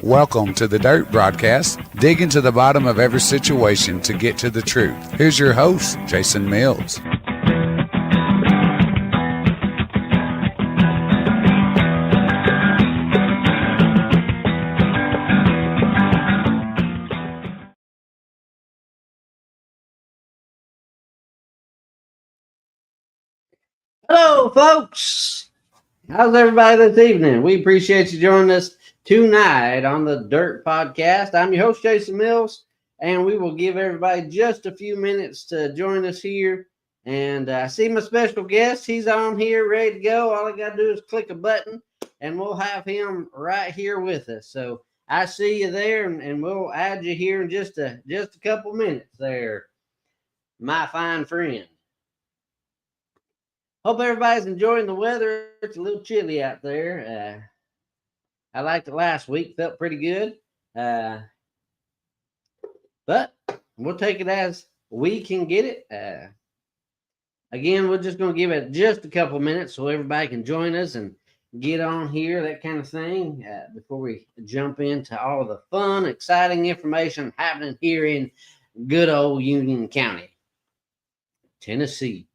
Welcome to the Dirt Broadcast, digging to the bottom of every situation to get to the truth. Here's your host, Jason Mills. Hello, folks. How's everybody this evening? We appreciate you joining us tonight on the Dirt Podcast. I'm your host, Jason Mills, and we will give everybody just a few minutes to join us here. And I see my special guest. He's on here, ready to go. All I got to do is click a button, and we'll have him right here with us. So I see you there, and we'll add you here in just a couple minutes there, my fine friend. Hope everybody's enjoying the weather. It's a little chilly out there. I liked it last week. Felt pretty good. But we'll take it as we can get it. Again, we're just going to give it just a couple minutes so everybody can join us and get on here, that kind of thing, before we jump into all the fun, exciting information happening here in good old Union County, Tennessee.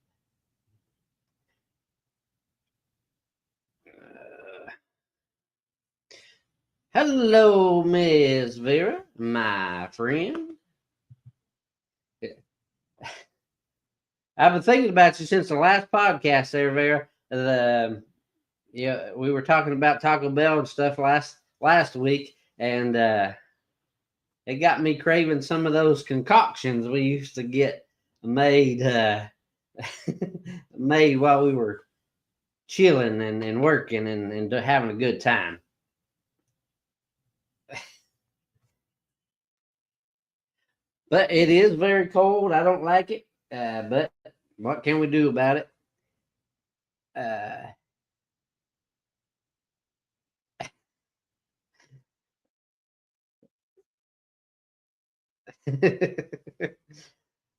Hello, Miss Vera, my friend. I've been thinking about you since the last podcast there, Vera. We were talking about Taco Bell and stuff last week, and it got me craving some of those concoctions we used to get made made while we were chilling and working and having a good time. But it is very cold. I don't like it. But what can we do about it? Like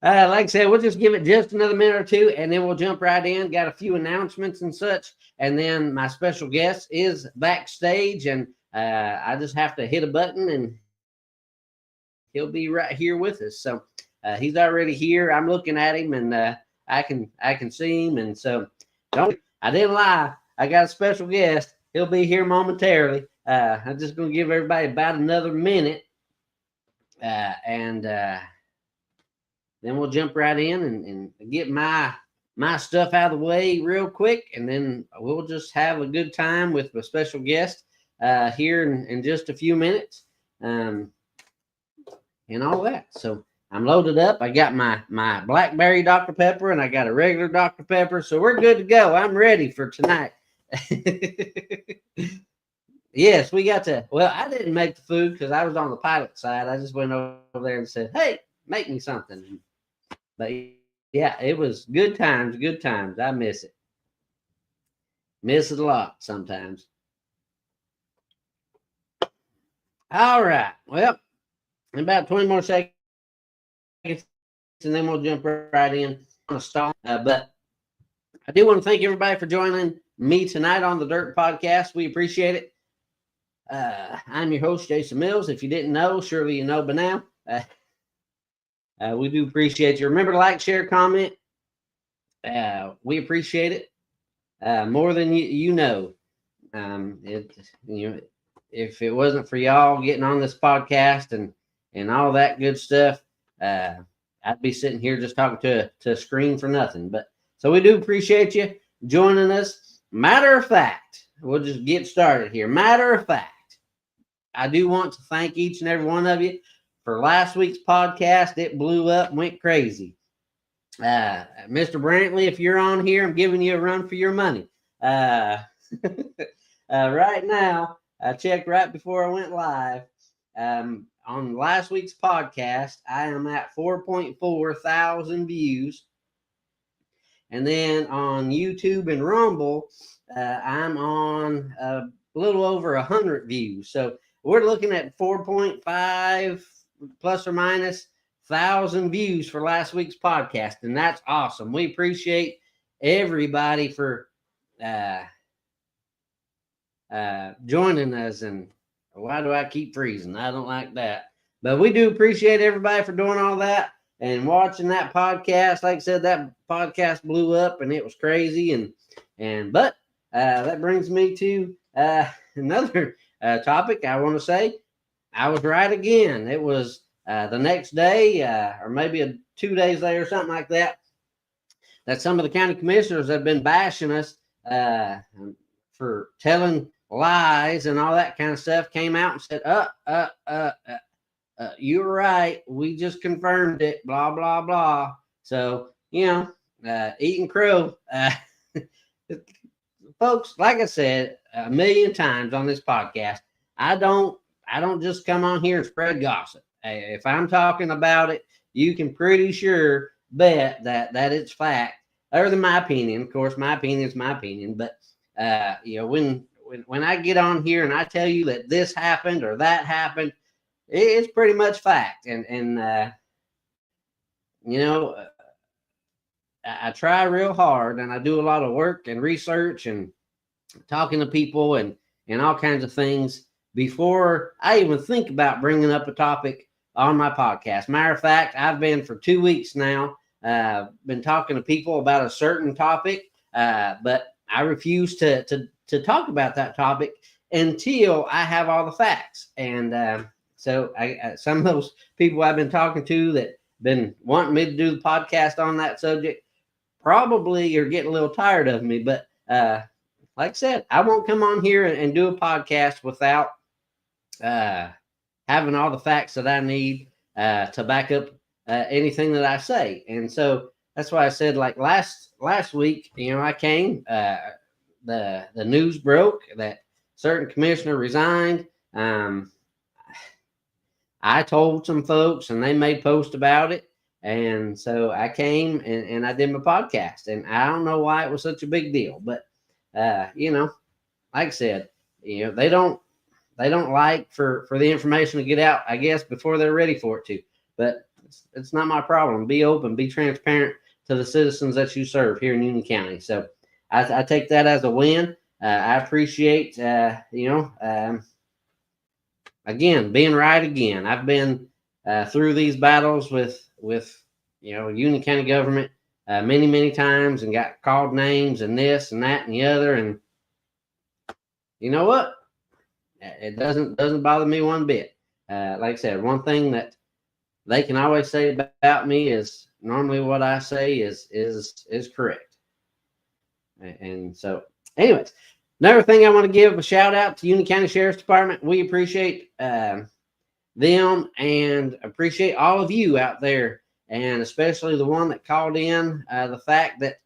I said, we'll just give it just another minute or two, and then we'll jump right in. Got a few announcements and such, and then my special guest is backstage, and I just have to hit a button, and he'll be right here with us. So he's already here. I'm looking at him, and I can see him, and so I didn't lie. I got a special guest. He'll be here momentarily. I'm just going to give everybody about another minute, and then we'll jump right in and get my stuff out of the way real quick, and then we'll just have a good time with my special guest here in just a few minutes, and all that. So I'm loaded up. I got my blackberry Dr. Pepper, and I got a regular Dr. Pepper, so we're good to go. I'm ready for tonight. Yes, we got to. Well, I didn't make the food because I was on the pilot side. I just went over there and said, "Hey, make me something." But yeah, it was good times, good times. I miss it. Miss it a lot sometimes. All right. Well, in about 20 more seconds, and then we'll jump right in on a stall. But I do want to thank everybody for joining me tonight on the Dirt Podcast. We appreciate it. I'm your host, Jason Mills. If you didn't know, surely you know by now. We do appreciate you. Remember to like, share, comment. We appreciate it more than you know. If it wasn't for y'all getting on this podcast and all that good stuff, I'd be sitting here just talking to a screen for nothing. But so we do appreciate you joining us. Matter of fact, we'll just get started here. Matter of fact, I do want to thank each and every one of you for last week's podcast. It blew up, went crazy. Mr. Brantley, if you're on here, I'm giving you a run for your money. Right now, I checked right before I went live. On last week's podcast, I am at 4.4 thousand views. And then on YouTube and Rumble, I'm on a little over 100 views. So we're looking at 4.5 plus or minus thousand views for last week's podcast. And that's awesome. We appreciate everybody for joining us and Why do I keep freezing? I don't like that. But we do appreciate everybody for doing all that and watching that podcast. Like I said, that podcast blew up and it was crazy. But that brings me to another topic. I want to say I was right again. It was the next day, or maybe 2 days later, or something like that, that some of the county commissioners have been bashing us for telling lies and all that kind of stuff, came out and said, you're right. We just confirmed it, blah, blah, blah. So, eating crow. Folks, like I said a million times on this podcast, I don't just come on here and spread gossip. If I'm talking about it, you can pretty sure bet that it's fact, other than my opinion. Of course, my opinion is my opinion. But when I get on here and I tell you that this happened or that happened, it's pretty much fact. I try real hard, and I do a lot of work and research and talking to people and all kinds of things before I even think about bringing up a topic on my podcast. Matter of fact, I've been for 2 weeks now, been talking to people about a certain topic, but I refuse to talk about that topic until I have all the facts. And so some of those people I've been talking to that been wanting me to do the podcast on that subject probably are getting a little tired of me. But like I said, I won't come on here and do a podcast without having all the facts that I need to back up anything that I say. And so that's why I said, like last week, I came, the news broke that certain commissioner resigned. I told some folks and they made posts about it. And so I came and I did my podcast, and I don't know why it was such a big deal, but like I said, they don't like for the information to get out, I guess, before they're ready for it to. But it's not my problem. Be open, be transparent to the citizens that you serve here in Union County. So I take that as a win. I appreciate, again, being right again. I've been through these battles with Union County government many, many times, and got called names and this and that and the other. And you know what? It doesn't bother me one bit. Like I said, one thing that they can always say about me is normally what I say is correct. And so, anyways, another thing I want to give a shout out to Union County Sheriff's Department. We appreciate them and appreciate all of you out there, and especially the one that called in the fact that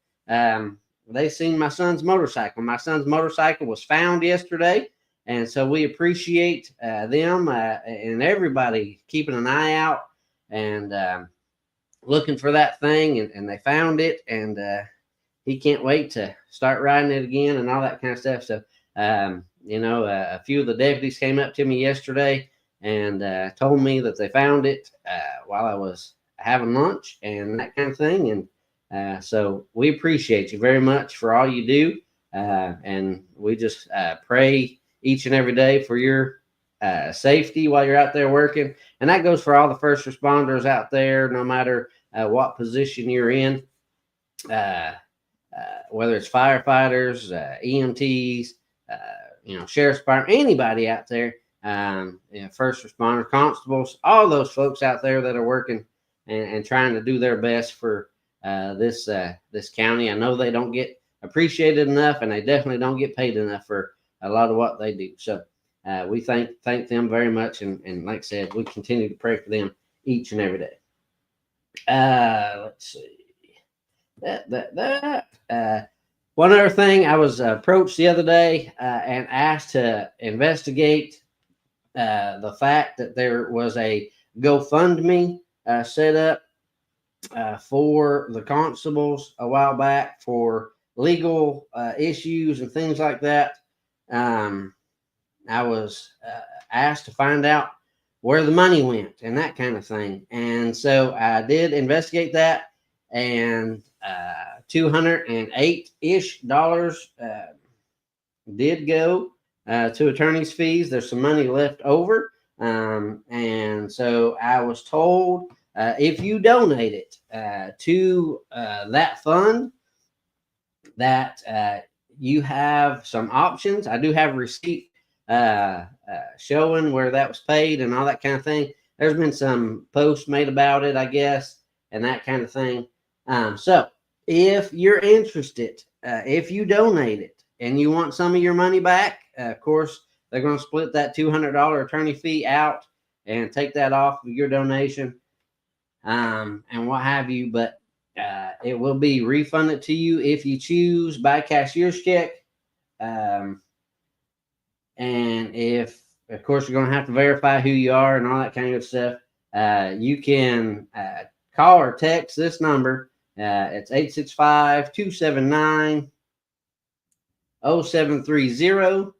they seen my son's motorcycle. My son's motorcycle was found yesterday, and so we appreciate them and everybody keeping an eye out and looking for that thing, and they found it, and he can't wait to start riding it again and all that kind of stuff. So, a few of the deputies came up to me yesterday and told me that they found it while I was having lunch and that kind of thing. And so we appreciate you very much for all you do. And we just pray each and every day for your safety while you're out there working. And that goes for all the first responders out there, no matter what position you're in, whether it's firefighters, EMTs, sheriff's department, anybody out there, first responders, constables, all those folks out there that are working and trying to do their best for this county. I know they don't get appreciated enough, and they definitely don't get paid enough for a lot of what they do. So we thank them very much, and like I said, we continue to pray for them each and every day. Let's see. One other thing, I was approached the other day and asked to investigate the fact that there was a GoFundMe set up for the constables a while back for legal issues and things like that. I was asked to find out where the money went and that kind of thing. And so I did investigate that, and $208-ish did go to attorney's fees. There's some money left over. And so I was told if you donate it to that fund, that you have some options. I do have a receipt showing where that was paid and all that kind of thing. There's been some posts made about it, I guess, and that kind of thing. So if you're interested, if you donate it and you want some of your money back, of course, they're going to split that $200 attorney fee out and take that off of your donation and what have you. But it will be refunded to you if you choose by cashier's check. And if, of course, you're going to have to verify who you are and all that kind of stuff, you can call or text this number. It's 865-279-0730.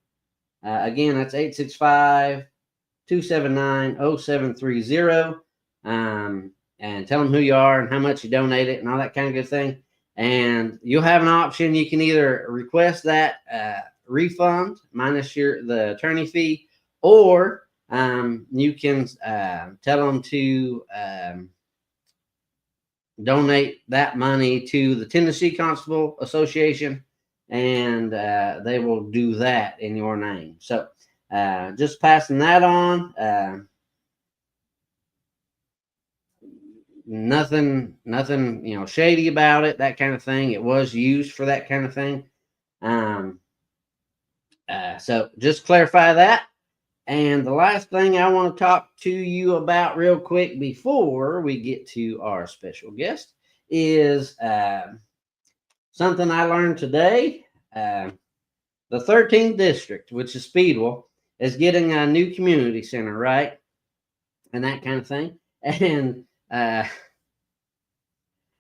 Again, that's 865-279-0730. And tell them who you are and how much you donated and all that kind of good thing. And you'll have an option. You can either request that refund minus the attorney fee, or you can tell them to donate that money to the Tennessee Constable Association, and they will do that in your name. So just passing that on. Nothing, shady about it, that kind of thing. It was used for that kind of thing. So just clarify that. And the last thing I want to talk to you about real quick before we get to our special guest is something I learned today. The 13th district, which is Speedwell, is getting a new community center, right? And that kind of thing. And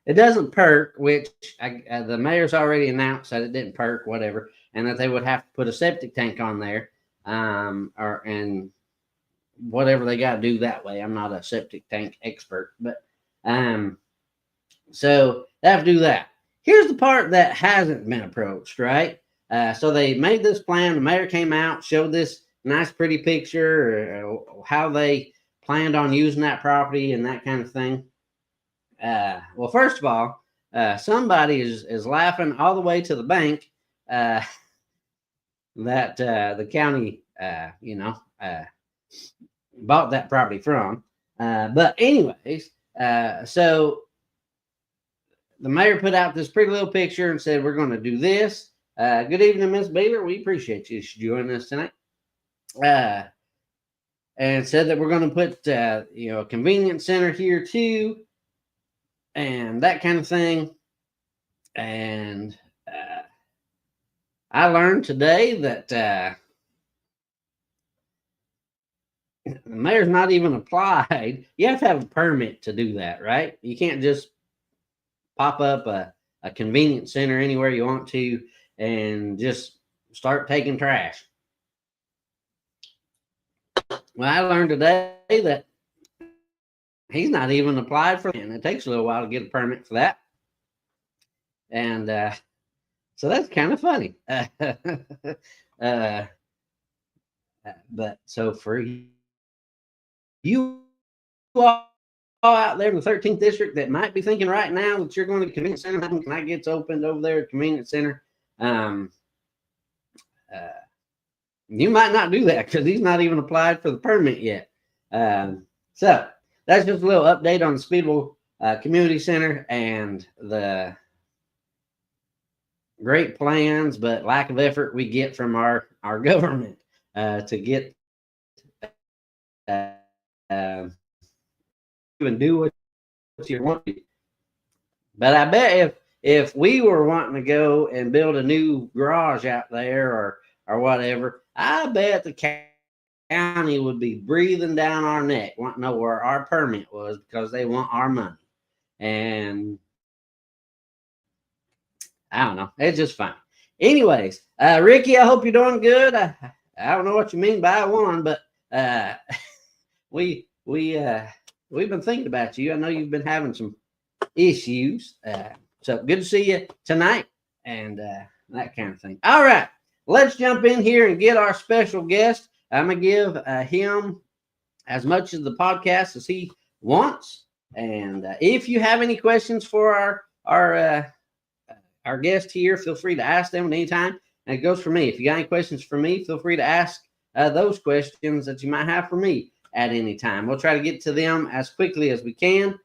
it doesn't perk, which the mayor's already announced that it didn't perk, whatever, and that they would have to put a septic tank on there, and whatever they got to do that way. I'm not a septic tank expert, but so they have to do that. Here's the part that hasn't been approached, right? So they made this plan. The mayor came out, showed this nice, pretty picture, how they planned on using that property and that kind of thing. Well, first of all, somebody is laughing all the way to the bank that the county, bought that property from. But anyways, so the mayor put out this pretty little picture and said, we're going to do this. Good evening, Ms. Beeler. We appreciate you joining us tonight. And said that we're going to put, a convenience center here too, and that kind of thing. And I learned today that the mayor's not even applied. You have to have a permit to do that, right? You can't just pop up a convenience center anywhere you want to and just start taking trash. Well, I learned today that he's not even applied for it, and it takes a little while to get a permit for that. And so that's kind of funny. But so for you all out there in the 13th district that might be thinking right now that you're going to the convenience center, when that gets opened over there at the convenience center, you might not do that because he's not even applied for the permit yet. So that's just a little update on the Speedwell Community Center and the great plans, but lack of effort we get from our government to get even do what you want to. But I bet if we were wanting to go and build a new garage out there or whatever, I bet the county would be breathing down our neck, wanting to know where our permit was because they want our money. And I don't know. It's just fine. Anyways, Ricky, I hope you're doing good. I don't know what you mean by one, but we've been thinking about you. I know you've been having some issues. So good to see you tonight and that kind of thing. All right. let's jump in here and get our special guest. I'm going to give him as much of the podcast as he wants. And if you have any questions for our guest here, feel free to ask them at any time. And it goes for me. If you got any questions for me, feel free to ask those questions that you might have for me at any time. We'll try to get to them as quickly as we can.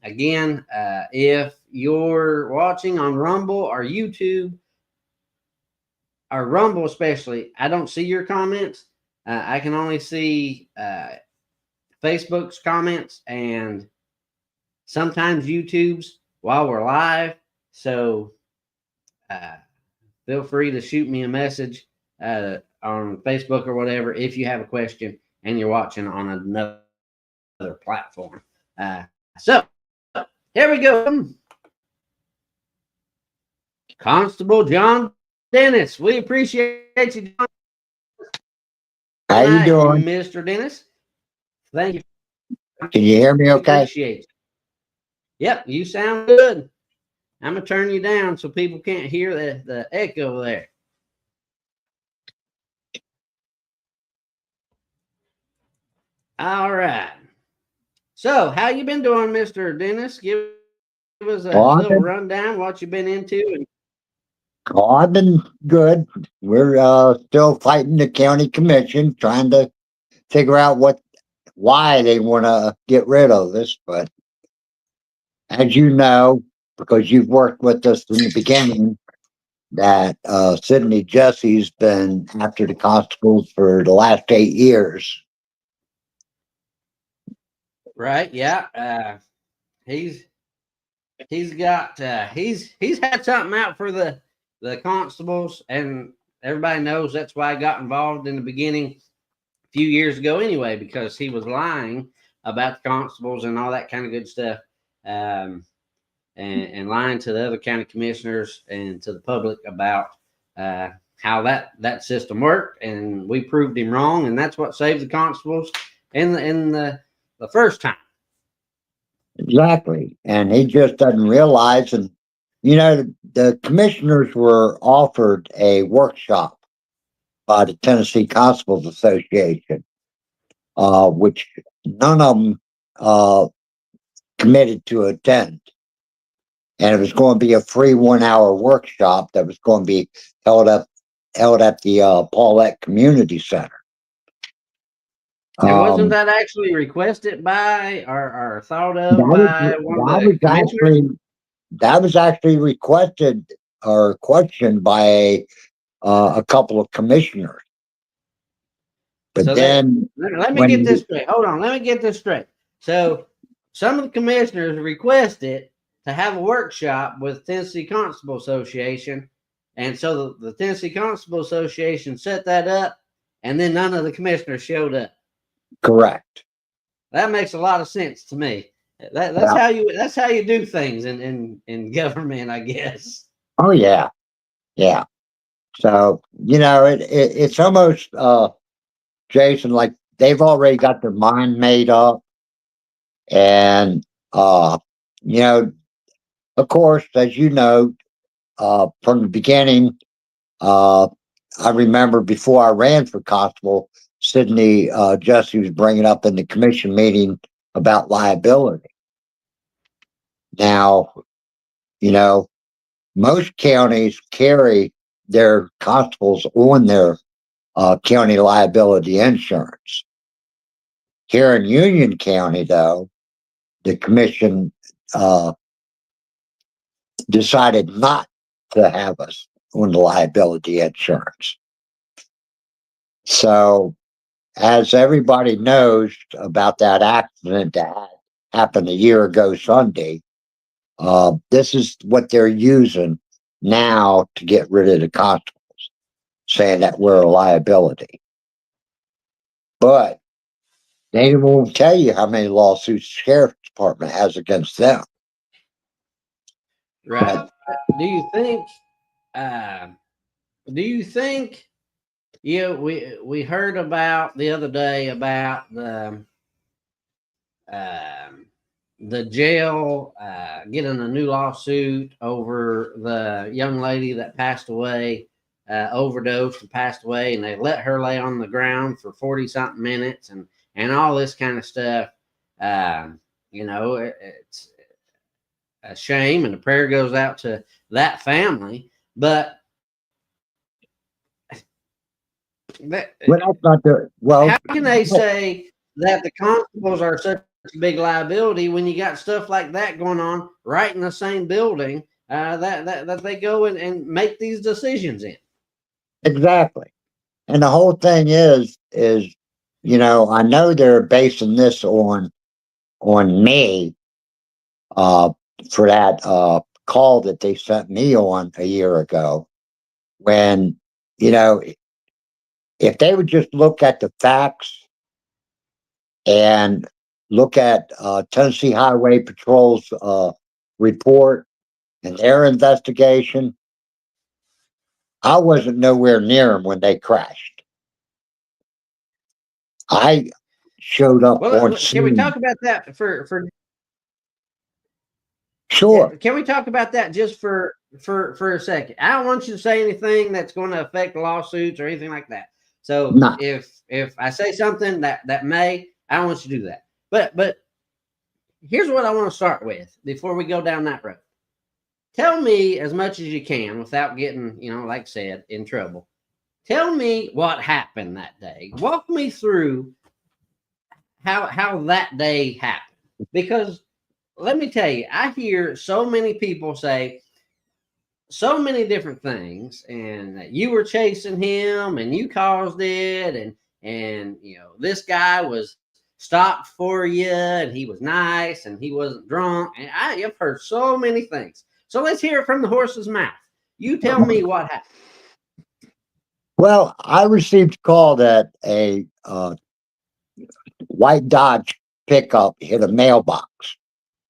Again, if you're watching on Rumble or YouTube, or Rumble especially, I don't see your comments. I can only see Facebook's comments and sometimes YouTube's while we're live. So feel free to shoot me a message on Facebook or whatever if you have a question and you're watching on another platform. So here we go. Constable John Dennis. We appreciate you, John. How you doing? Mr. Dennis? Thank you. Can you hear me okay? Appreciate you. Yep, you sound good. I'm going to turn you down so people can't hear the echo there. All right. So, how you been doing, Mr. Dennis? Give us a little rundown what you've been into. I've been good. We're still fighting the county commission, trying to figure out why they want to get rid of us. But as you know, because you've worked with us from the beginning, that Sidney Jesse's been after the constables for the last 8 years. Right? Yeah. He's had something out for the constables, and everybody knows that's why I got involved in the beginning a few years ago anyway, because he was lying about the constables and all that kind of good stuff, and lying to the other county commissioners and to the public about how that system worked, and we proved him wrong, and that's what saved the constables in the first time. Exactly. And he just doesn't realize. And, the commissioners were offered a workshop by the Tennessee Constables Association, which none of them committed to attend. And it was going to be a free 1-hour workshop that was going to be held at the Paulette Community Center. And wasn't that actually requested by or thought of by one of the commissioners? That was actually requested or questioned by a couple of commissioners. But so then let me get this straight. Hold on, let me get this straight. So some of the commissioners requested to have a workshop with Tennessee Constable Association, and so the Tennessee Constable Association set that up, and then none of the commissioners showed up. Correct. That makes a lot of sense to me. That's how you do things in government, I guess. Oh yeah. So it's almost Jason, like they've already got their mind made up, and of course, as you know, from the beginning, I remember before I ran for constable, Sidney Jesse was bringing up in the commission meeting about liability. Now, most counties carry their constables on their county liability insurance. Here in Union County, though, the commission decided not to have us on the liability insurance. So, as everybody knows about that accident that happened a year ago Sunday, this is what they're using now to get rid of the constables, saying that we're a liability. But they won't tell you how many lawsuits the sheriff's department has against them. Right. Do you think we heard about the other day about the jail getting a new lawsuit over the young lady that passed away overdosed and passed away, and they let her lay on the ground for 40 something minutes and all this kind of stuff. It's a shame, and the prayer goes out to that family. But that's not the how can they say that the constables are such a big liability when you got stuff like that going on right in the same building that they go and make these decisions in? Exactly. And the whole thing is, I know they're basing this on me, for that call that they sent me on a year ago. When, if they would just look at the facts and look at Tennessee Highway Patrol's report and their investigation, I wasn't nowhere near them when they crashed. I showed up on scene. Can we talk about that for Sure. Can we talk about that just for a second? I don't want you to say anything that's going to affect lawsuits or anything like that. So No. if I say something that may, I don't want you to do that. But here's what I want to start with before we go down that road. Tell me as much as you can without getting, like I said, in trouble. Tell me what happened that day. Walk me through how that day happened. Because let me tell you, I hear so many people say so many different things, and that you were chasing him and you caused it, and this guy was stopped for you and he was nice and he wasn't drunk. And I've heard so many things. So let's hear it from the horse's mouth. You tell me what happened. Well, I received a call that a white Dodge pickup hit a mailbox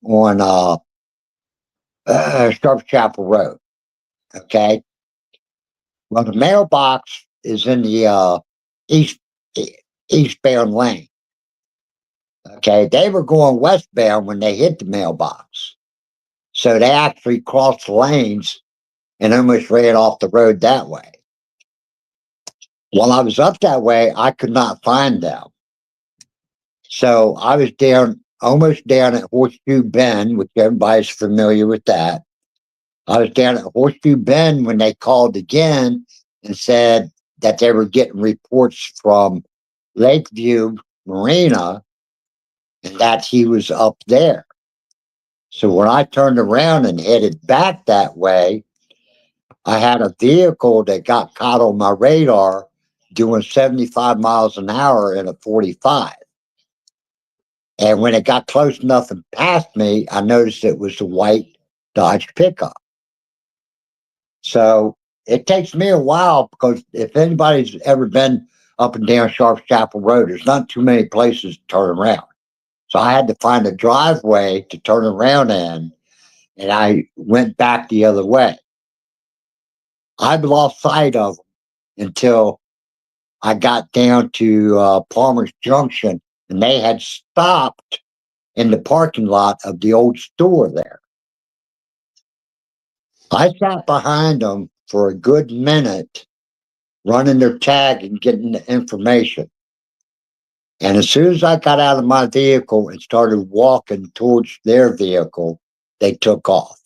on Sharp Chapel Road. Okay. Well, the mailbox is in the eastbound lane. Okay. They were going westbound when they hit the mailbox. So they actually crossed the lanes and almost ran off the road that way. While I was up that way, I could not find them. So I was almost down at Horseshoe Bend, which everybody's familiar with that. I was down at Horseshoe Bend when they called again and said that they were getting reports from Lakeview Marina and that he was up there. So when I turned around and headed back that way, I had a vehicle that got caught on my radar doing 75 miles an hour in a 45. And when it got close enough and past me, I noticed it was a white Dodge pickup. So it takes me a while, because if anybody's ever been up and down Sharp Chapel Road, there's not too many places to turn around. So I had to find a driveway to turn around in, and I went back the other way. I lost sight of them until I got down to Palmer's Junction, and they had stopped in the parking lot of the old store there. I sat behind them for a good minute, running their tag and getting the information. And as soon as I got out of my vehicle and started walking towards their vehicle, they took off.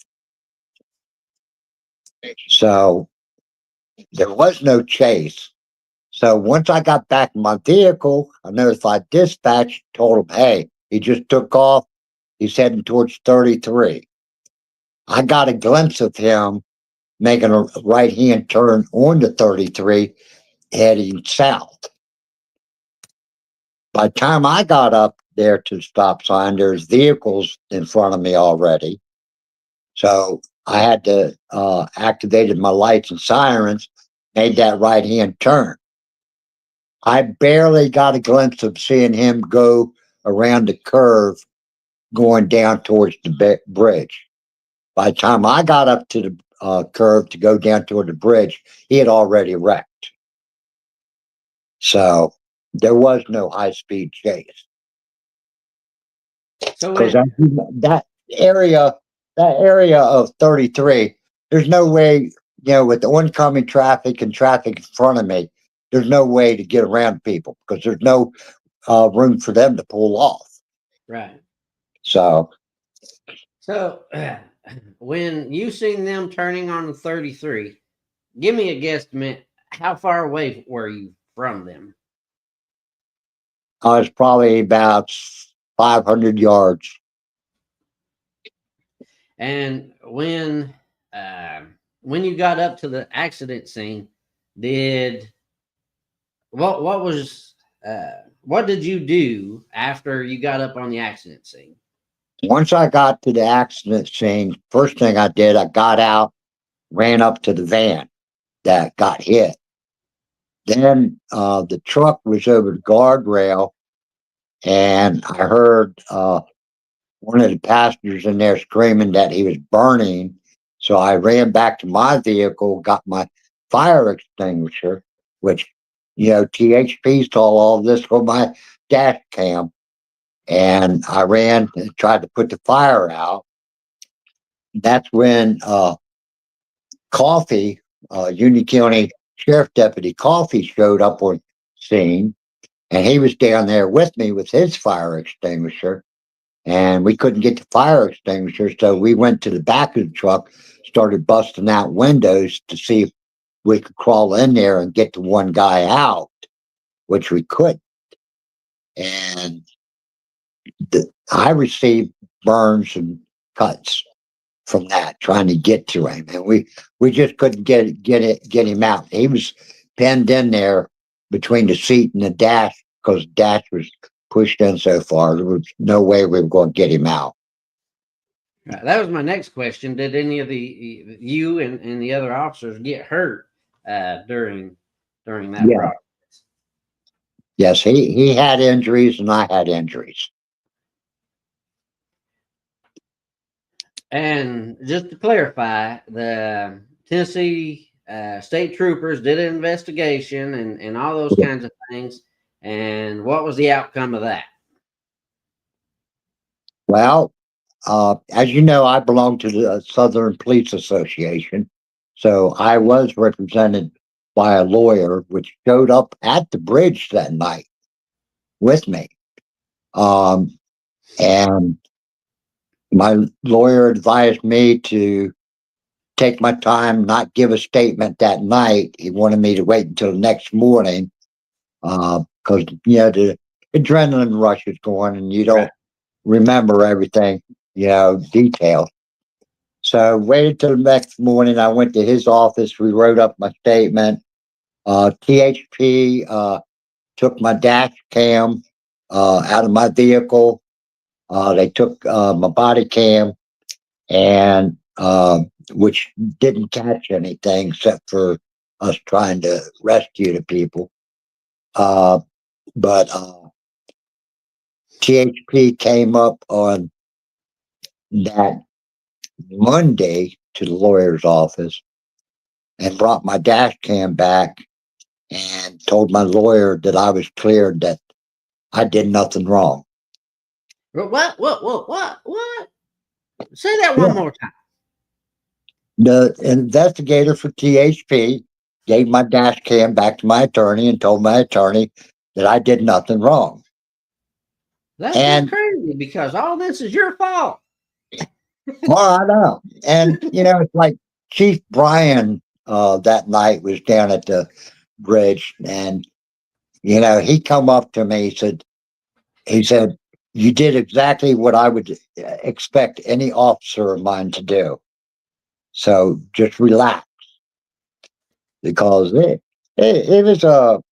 So there was no chase. So once I got back in my vehicle, I notified dispatch, told them, hey, he just took off. He's heading towards 33. I got a glimpse of him making a right-hand turn onto 33, heading south. By the time I got up there to the stop sign, there's vehicles in front of me already. So I had to activated my lights and sirens, made that right-hand turn. I barely got a glimpse of seeing him go around the curve going down towards the bridge. By the time I got up to the curve to go down toward the bridge, he had already wrecked. So there was no high-speed chase. So Because that area of 33, there's no way with the oncoming traffic and traffic in front of me, there's no way to get around people because there's no room for them to pull off. Right. So, So when you seen them turning on the 33, give me a guesstimate. How far away were you from them? I was probably about 500 yards. And when you got up to the accident scene, did what was what did you do after you got up on the accident scene? Once I got to the accident scene, first thing I did, I got out, ran up to the van that got hit. Then the truck was over the guardrail, and I heard one of the passengers in there screaming that he was burning. So I ran back to my vehicle, got my fire extinguisher, which, THP saw all this on my dash cam. And I ran and tried to put the fire out. That's when Coffee, Union County Sheriff Deputy Coffee, showed up on scene. And he was down there with me with his fire extinguisher. And we couldn't get the fire extinguisher. So we went to the back of the truck, started busting out windows to see if we could crawl in there and get the one guy out, which we couldn't. And I received burns and cuts from that, trying to get to him. And we just couldn't get him out. He was pinned in there between the seat and the dash because the dash was pushed in so far. There was no way we were going to get him out. Right, that was my next question. Did any of you and the other officers get hurt during that Yeah. process? Yes, he had injuries and I had injuries. And just to clarify, the Tennessee state troopers did an investigation and all those kinds of things. And what was the outcome of that? Well, as you know, I belong to the Southern Police Association. So I was represented by a lawyer, which showed up at the bridge that night with me. And my lawyer advised me to take my time, not give a statement that night. He wanted me to wait until the next morning because, the adrenaline rush is going and you don't remember everything, detailed. So waited till the next morning. I went to his office. We wrote up my statement. THP took my dash cam out of my vehicle. They took my body cam, and which didn't catch anything except for us trying to rescue the people. But THP came up on that Monday to the lawyer's office and brought my dash cam back and told my lawyer that I was cleared, that I did nothing wrong. What? Say that one more time. The investigator for THP gave my dash cam back to my attorney and told my attorney that I did nothing wrong. That's just crazy because all this is your fault. Well, I know. And, it's like Chief Brian that night was down at the bridge and, he come up to me, he said, you did exactly what I would expect any officer of mine to do. So just relax, because it was a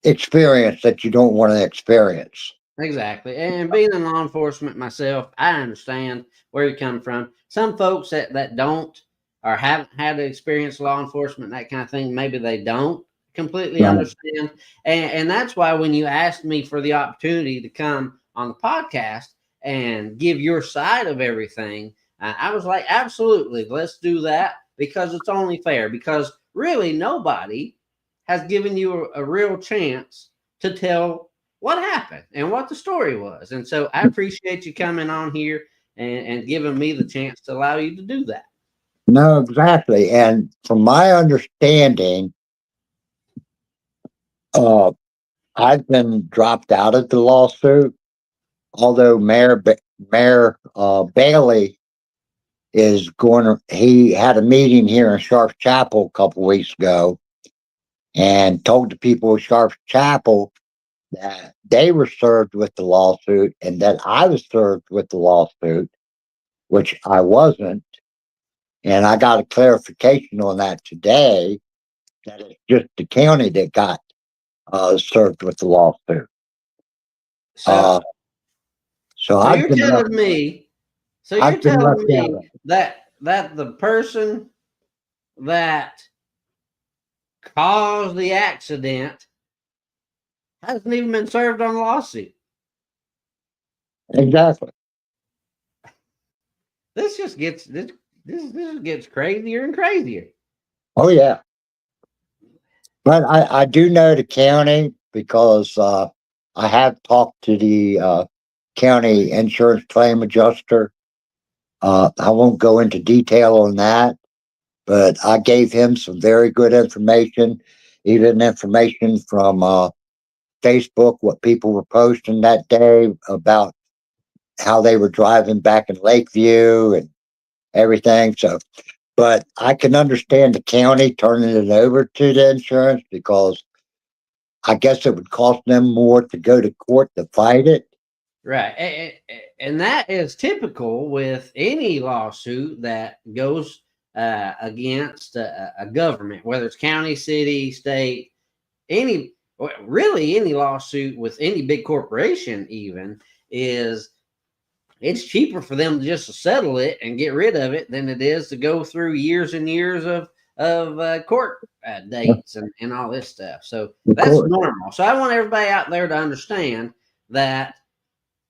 experience that you don't want to experience. Exactly. And being in law enforcement myself, I understand where you come from. Some folks that don't or haven't had to experience law enforcement, that kind of thing, maybe they don't completely understand. And that's why when you asked me for the opportunity to come on the podcast and give your side of everything, I was like, absolutely, let's do that because it's only fair. Because really nobody has given you a real chance to tell what happened and what the story was. And so I appreciate you coming on here and giving me the chance to allow you to do that. No, exactly. And from my understanding, uh, I've been dropped out of the lawsuit, although Mayor Bailey is going to, he had a meeting here in Sharp Chapel a couple weeks ago and told the people of Sharp Chapel that they were served with the lawsuit and that I was served with the lawsuit, which I wasn't. And I got a clarification on that today that it's just the county that got served with the lawsuit. So, Uh, so so I've you're been left, telling me, so you're I've been left telling out of me it. that the person that caused the accident hasn't even been served on a lawsuit. Exactly. This just gets this gets crazier and crazier. Oh yeah. But I do know the county because I have talked to the county insurance claim adjuster. I won't go into detail on that, but I gave him some very good information, even information from Facebook, what people were posting that day about how they were driving back in Lakeview and everything. So, but I can understand the county turning it over to the insurance because I guess it would cost them more to go to court to fight it. Right. And that is typical with any lawsuit that goes against a government, whether it's county, city, state, really any lawsuit with any big corporation, even is it's cheaper for them just to settle it and get rid of it than it is to go through years and years of court dates and all this stuff. So Of that's course. normal. So I want everybody out there to understand that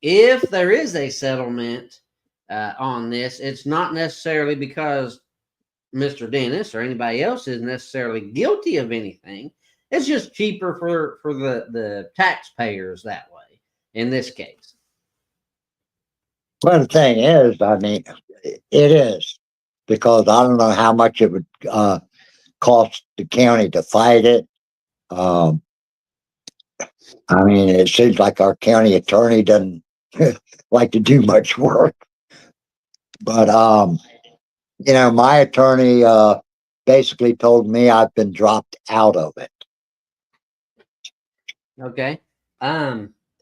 if there is a settlement on this, it's not necessarily because Mr. Dennis or anybody else is necessarily guilty of anything. It's just cheaper for the taxpayers that way in this case. Well, the thing is, I mean, it is because I don't know how much it would cost the county to fight it. Um, I mean, it seems like our county attorney doesn't like to do much work, but my attorney basically told me I've been dropped out of it. Okay.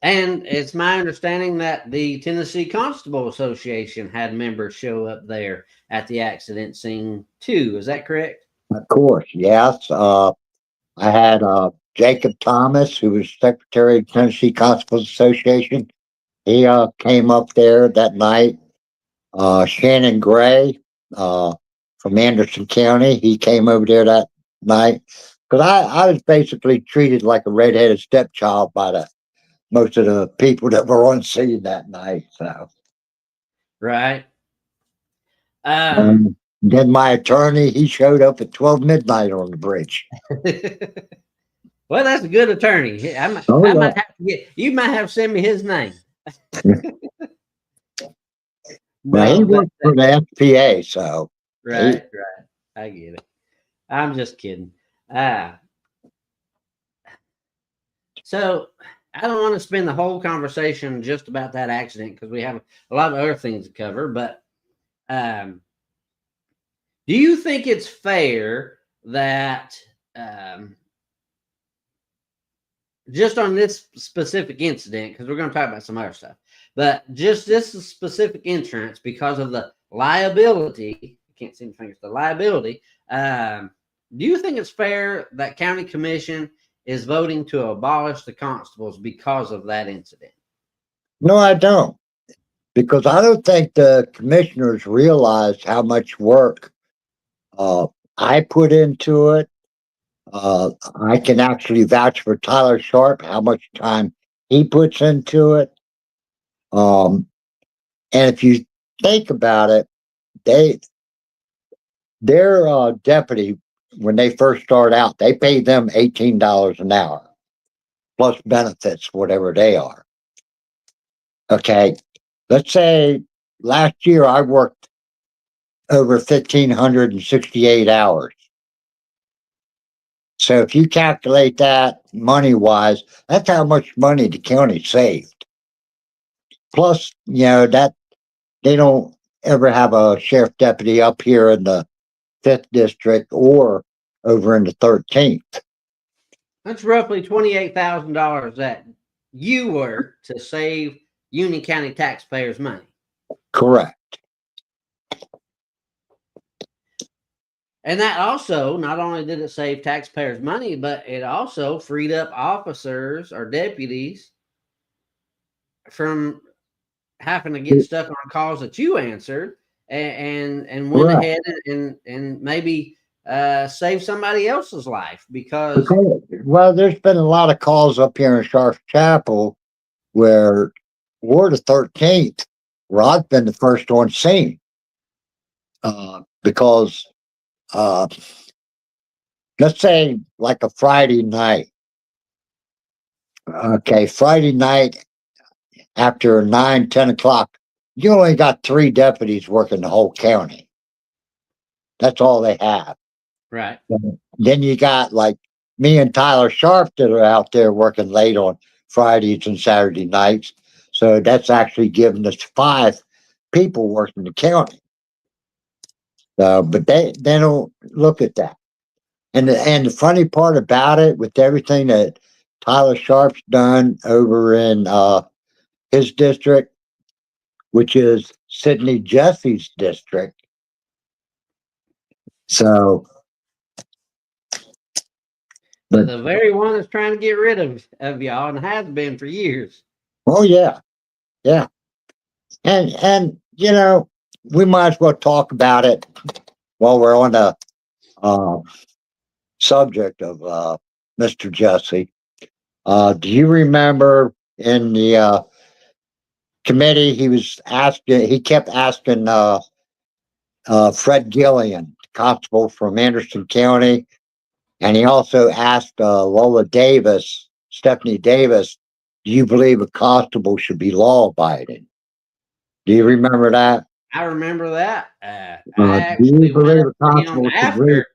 And it's my understanding that the Tennessee Constable Association had members show up there at the accident scene too. Is that correct? Of course, yes. I had Jacob Thomas, who was Secretary of Tennessee Constables Association. He came up there that night. Shannon Gray from Anderson County, he came over there that night. Because I was basically treated like a redheaded stepchild by most of the people that were on scene that night. So, Right. Um, then my attorney, he showed up at 12 midnight on the bridge. well, that's a good attorney. Oh, I yeah. might have to you might have to send me his name. Well, he No, but worked for the FPA, so right. I get it. I'm just kidding. Ah, so I don't want to spend the whole conversation just about that accident because we have a lot of other things to cover. But um, do you think it's fair that um, just on this specific incident, because we're going to talk about some other stuff, but just this specific insurance because of the liability, I can't seem to think it's the liability. Do you think it's fair that county commission is voting to abolish the constables because of that incident? no, I don't. Because I don't think the commissioners realized how much work uh, I put into it. I can actually vouch for Tyler Sharp, how much time he puts into it. Um, and if you think about it, they their deputy, when they first start out, they pay them $18 an hour plus benefits, whatever they are. Okay, let's say last year I worked over 1,568 hours. So if you calculate that money wise, that's how much money the county saved. Plus, that they don't ever have a sheriff deputy up here in the 5th district or over in the 13th. That's roughly $28,000 that you were to save Union County taxpayers money. Correct. And that also, not only did it save taxpayers money, but it also freed up officers or deputies from having to get stuck on calls that you answered and went Correct. ahead and maybe save somebody else's life because Well, there's been a lot of calls up here in Sharp Chapel where we're the 13th, where I've been the first one seen. Because let's say like a Friday night. Okay, Friday night after 9, 10 o'clock, you only got 3 deputies working the whole county. That's all they have. right. Then you got like me and Tyler Sharp that are out there working late on Fridays and Saturday nights. So that's actually giving us 5 people working the county. But they don't look at that. And the funny part about it, with everything that Tyler Sharp's done over in his district, which is Sidney Jesse's district. So, The very one that's trying to get rid of y'all and has been for years. oh yeah, and we might as well talk about it while we're on the subject of Mr. Jesse. Do you remember in the committee he kept asking Fred Gillian, constable from Anderson County, and he also asked Stephanie Davis, do you believe a constable should be law abiding? Do you remember that? I remember that. Do you believe a constable should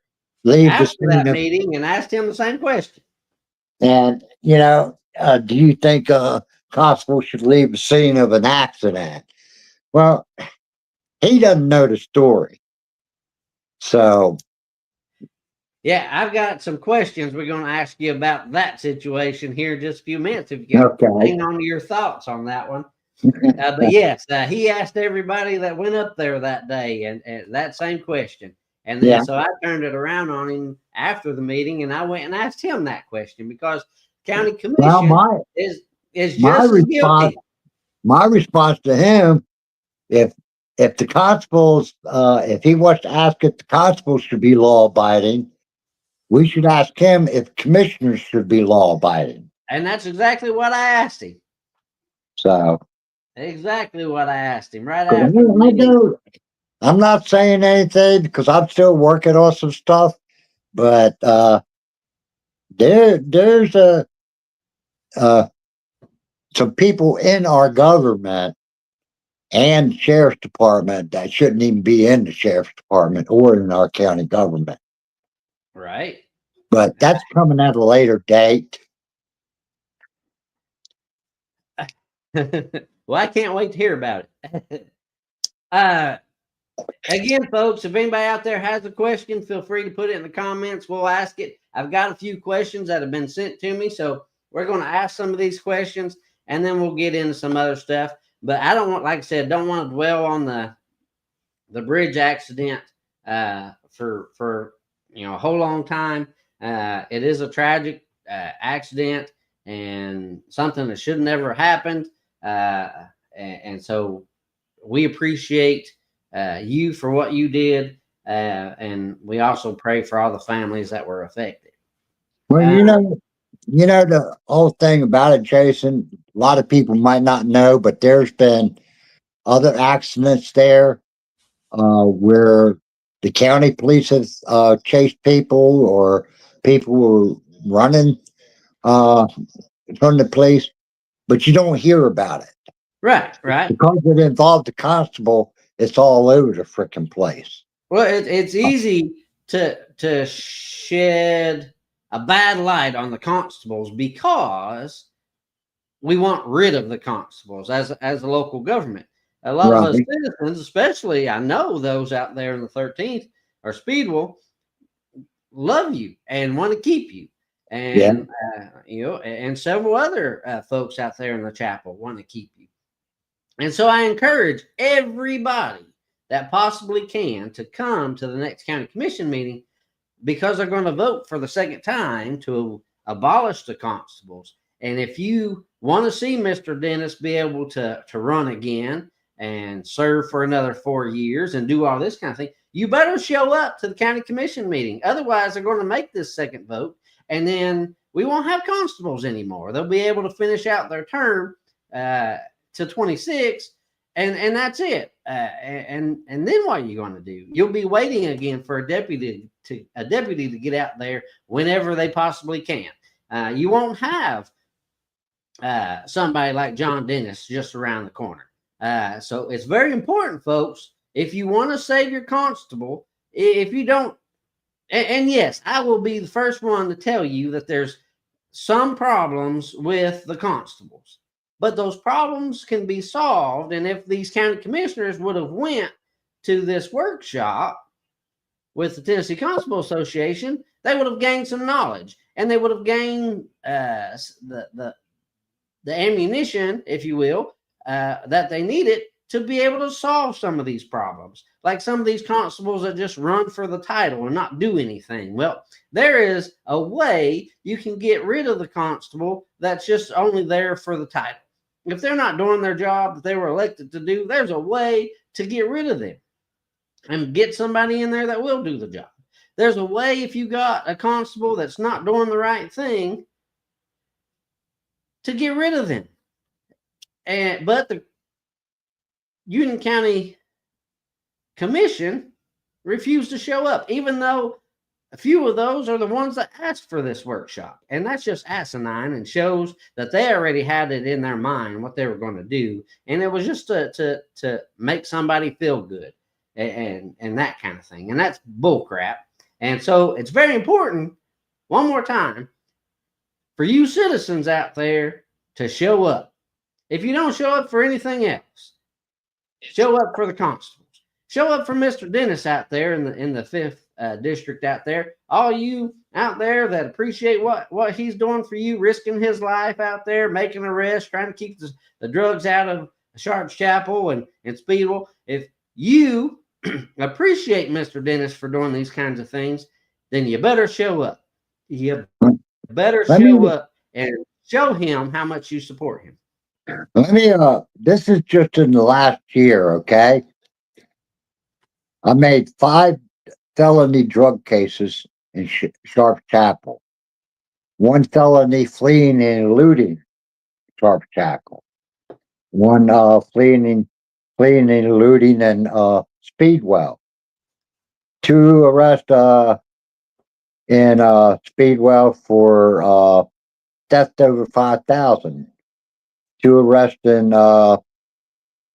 leave the after that scene meeting and asked him the same question? And, do you think a constable should leave the scene of an accident? Well, he doesn't know the story. So, yeah, I've got some questions we're going to ask you about that situation here in just a few minutes. If you can hang on to your thoughts on that one. But yes, he asked everybody that went up there that day and that same question. And then so I turned it around on him after the meeting and I went and asked him that question because county commission is just as guilty. My response to him, if the constables, if he wants to ask if the constables should be law abiding, we should ask him if commissioners should be law abiding. And that's exactly what I asked him. So exactly what I asked him right after. I'm not saying anything because I'm still working on some stuff, but there's some people in our government and sheriff's department that shouldn't even be in the sheriff's department or in our county government. Right. But that's coming at a later date. Well, I can't wait to hear about it. Again, folks, if anybody out there has a question, feel free to put it in the comments. We'll ask it. I've got a few questions that have been sent to me, so we're going to ask some of these questions, and then we'll get into some other stuff. But I don't want, like I said, don't want to dwell on the bridge accident for a whole long time. It is a tragic accident and something that should never happened. And so we appreciate you for what you did. And we also pray for all the families that were affected. Well, the whole thing about it, Jason, a lot of people might not know, but there's been other accidents there where the county police have chased people or people were running from the police, but you don't hear about it. Right. Because it involved the constable, it's all over the freaking place. Well, it's easy to shed a bad light on the constables because we want rid of the constables as a local government. A lot of us Right. citizens, especially I know those out there in the 13th or Speedwell, love you and want to keep you, Yeah. and and several other folks out there in the chapel want to keep you. And so I encourage everybody that possibly can to come to the next county commission meeting because they're going to vote for the second time to abolish the constables. And if you want to see Mr. Dennis be able to run again and serve for another 4 years and do all this kind of thing, you better show up to the county commission meeting. Otherwise, they're going to make this second vote, and then we won't have constables anymore. They'll be able to finish out their term to 26, and that's it. And then what are you going to do? You'll be waiting again for a deputy to get out there whenever they possibly can. You won't have somebody like John Dennis just around the corner. So it's very important, folks. If you want to save your constable, if you don't, and yes, I will be the first one to tell you that there's some problems with the constables, but those problems can be solved. And if these county commissioners would have went to this workshop with the Tennessee Constable Association, they would have gained some knowledge, and they would have gained the ammunition, if you will, that they needed to be able to solve some of these problems. Like some of these constables that just run for the title and not do anything. Well, there is a way you can get rid of the constable that's just only there for the title. If they're not doing their job that they were elected to do, there's a way to get rid of them and get somebody in there that will do the job. There's a way, if you got a constable that's not doing the right thing, to get rid of them. But the Union County Commission refused to show up, even though a few of those are the ones that asked for this workshop. And that's just asinine and shows that they already had it in their mind what they were going to do. And it was just to make somebody feel good and that kind of thing. And that's bullcrap. And so it's very important, one more time, for you citizens out there to show up. If you don't show up for anything else, show up for the constables. Show up for Mr. Dennis out there in the 5th district out there. All you out there that appreciate what he's doing for you, risking his life out there, making arrests, trying to keep the drugs out of Sharps Chapel and Speedwell. If you appreciate Mr. Dennis for doing these kinds of things, then you better show up. You better show up and show him how much you support him. Let me, this is just in the last year, okay? I made 5 felony drug cases in Sharps Chapel. 1 felony fleeing and eluding Sharps Chapel. 1 fleeing and eluding in Speedwell. 2 arrests in Speedwell for theft over 5,000. 2 arrests in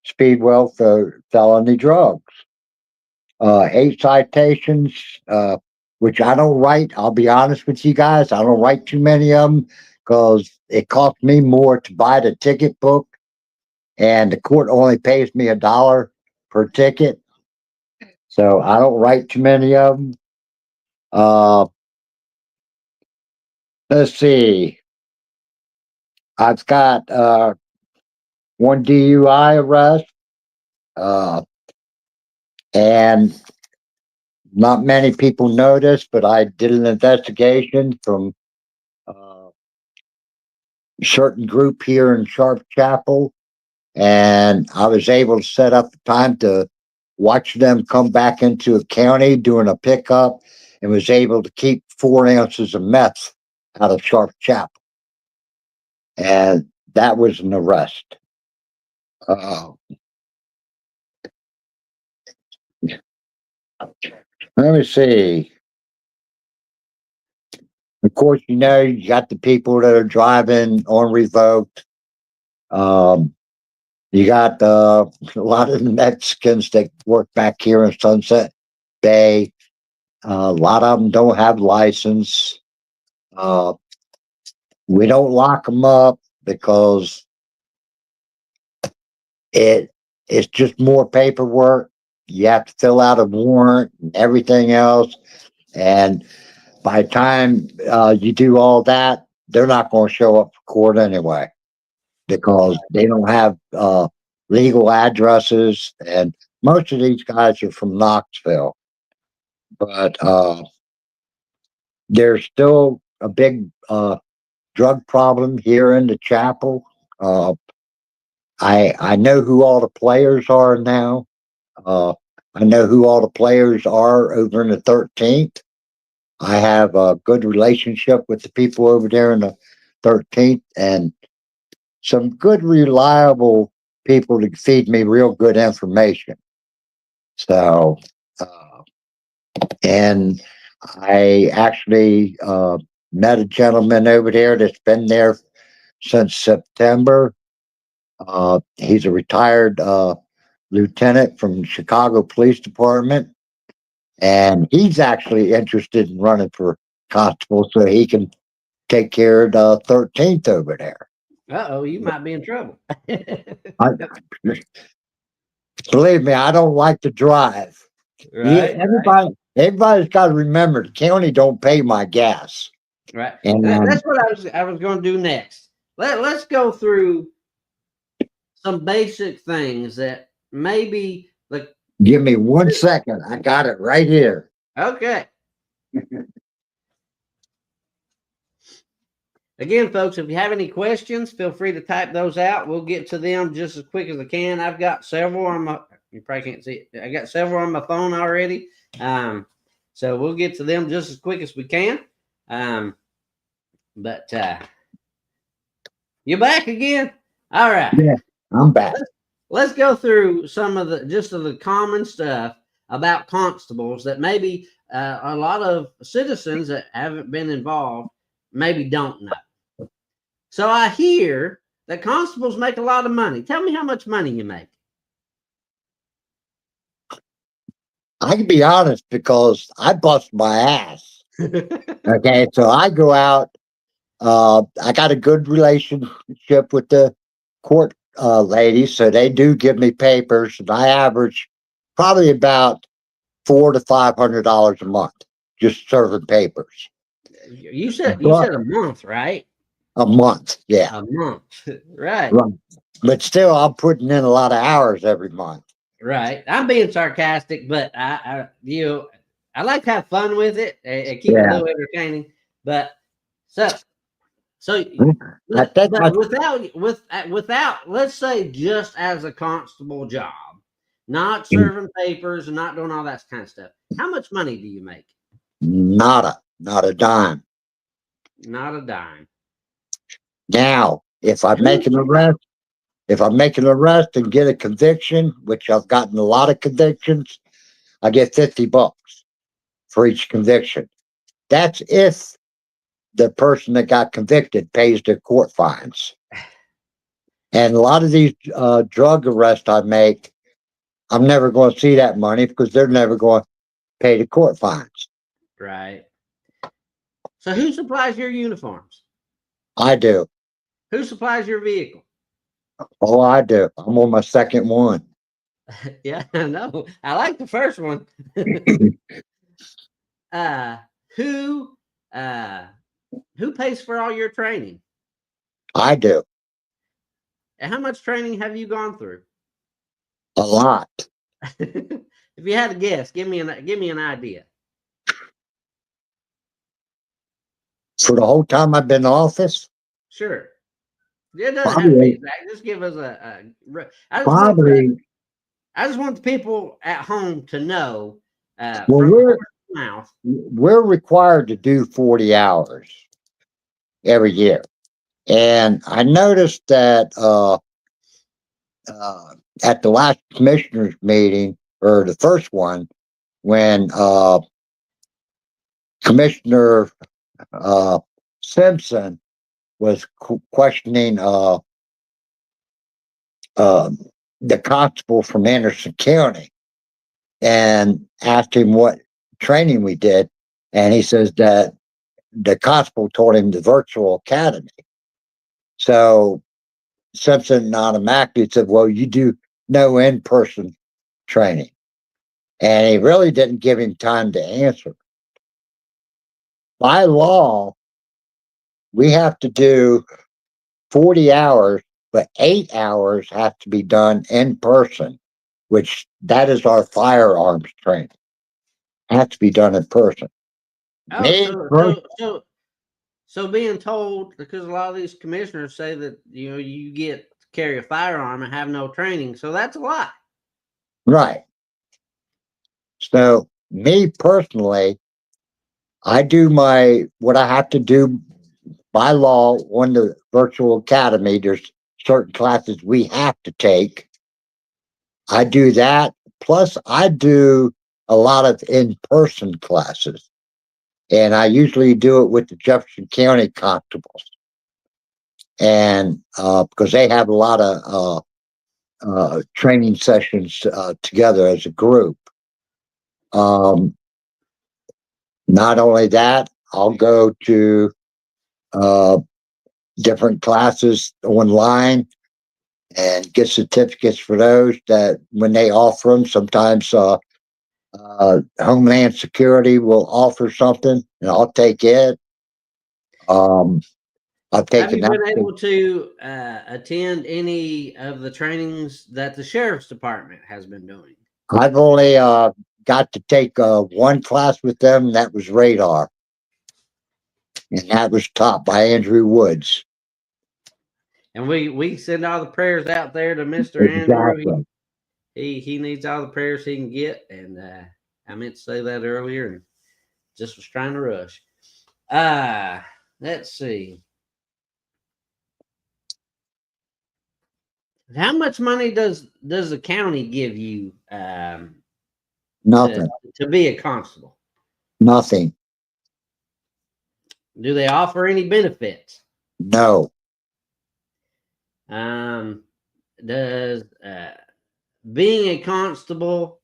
Speedwell for felony drugs. 8 citations, which I don't write. I'll be honest with you guys. I don't write too many of them because it costs me more to buy the ticket book, and the court only pays me $1 per ticket. So I don't write too many of them. Let's see. I've got 1 DUI arrest, and not many people know this, but I did an investigation from a certain group here in Sharps Chapel, and I was able to set up the time to watch them come back into a county doing a pickup, and was able to keep 4 ounces of meth out of Sharps Chapel. And that was an arrest. Let me see. Of course, you got the people that are driving on revoked. You got a lot of the Mexicans that work back here in Sunset Bay. A lot of them don't have license. We don't lock them up because it's just more paperwork. You have to fill out a warrant and everything else. And by the time you do all that, they're not going to show up for court anyway because they don't have legal addresses. And most of these guys are from Knoxville. But there's still a big drug problem here in the chapel. I know who all the players are now. I know who all the players are over in the 13th. I have a good relationship with the people over there in the 13th and some good, reliable people to feed me real good information. So, and I actually met a gentleman over there that's been there since September. He's a retired lieutenant from Chicago Police Department, and he's actually interested in running for constable so he can take care of the 13th over there. Uh-oh, you might be in trouble. I, believe me, I don't like to drive. Right. Everybody's got to remember the county don't pay my gas. Right. And That's what I was going to do next. Let's go through some basic things that maybe like. Give me 1 second. I got it right here. Okay. Again, folks, if you have any questions, feel free to type those out. We'll get to them just as quick as I can. I've got several on my. You probably can't see it. I got several on my phone already. So we'll get to them just as quick as we can. But you're back again. All right. Yeah, I'm back. Let's go through some of the common stuff about constables that maybe a lot of citizens that haven't been involved maybe don't know. So I hear that constables make a lot of money. Tell me how much money you make. I can be honest because I bust my ass. Okay, so I go out. I got a good relationship with the court ladies, so they do give me papers, and I average probably about $400 to $500 a month just serving papers. You said a month, right? A month, yeah. A month, right? But still, I'm putting in a lot of hours every month. Right. I'm being sarcastic, but I like to have fun with it and keep it a little entertaining. But without, let's say, just as a constable job, not serving papers and not doing all that kind of stuff. How much money do you make? Not a dime. Not a dime. Now, if I make an arrest and get a conviction, which I've gotten a lot of convictions, I get $50 for each conviction. That's if the person that got convicted pays their court fines. And a lot of these drug arrests I make, I'm never going to see that money because they're never going to pay the court fines. Right. So who supplies your uniforms? I do. Who supplies your vehicle? Oh, I do. I'm on my second one. Yeah, I know. I like the first one. Who pays for all your training? I do. And how much training have you gone through? A lot. If you had to guess, give me an idea. For the whole time I've been in office? Sure. It doesn't have to be exact. Just give us I just want the people at home to know. We're required to do 40 hours every year. And I noticed that at the last commissioners meeting, or the first one, when Commissioner Simpson was questioning the constable from Anderson County, and asked him what training we did. And he says that the constable told him the virtual academy. So Simpson automatically said, well, you do no in-person training. And he really didn't give him time to answer. By law, we have to do 40 hours, but 8 hours have to be done in person, which that is our firearms training. Has to be done in person. Oh, Me, so being told, because a lot of these commissioners say that you get to carry a firearm and have no training, so that's a lie. right. So me personally, I do what I have to do by law on the virtual academy. There's certain classes we have to take. I do that. Plus, I do a lot of in-person classes. And I usually do it with the Jefferson County Constables. And because they have a lot of training sessions together as a group. Not only that, I'll go to different classes online and get certificates for those that when they offer them, sometimes Homeland Security will offer something and I'll take it. I've Have taken you that. been able to attend any of the trainings that the sheriff's department has been doing? I've only got to take one class with them. That was radar. And that was taught by Andrew Woods. And we send all the prayers out there to Mr. Andrew. Exactly. He needs all the prayers he can get. And I meant to say that earlier and just was trying to rush. Let's see. How much money does the county give you Nothing. to be a constable? Nothing. Do they offer any benefits? No. Does being a constable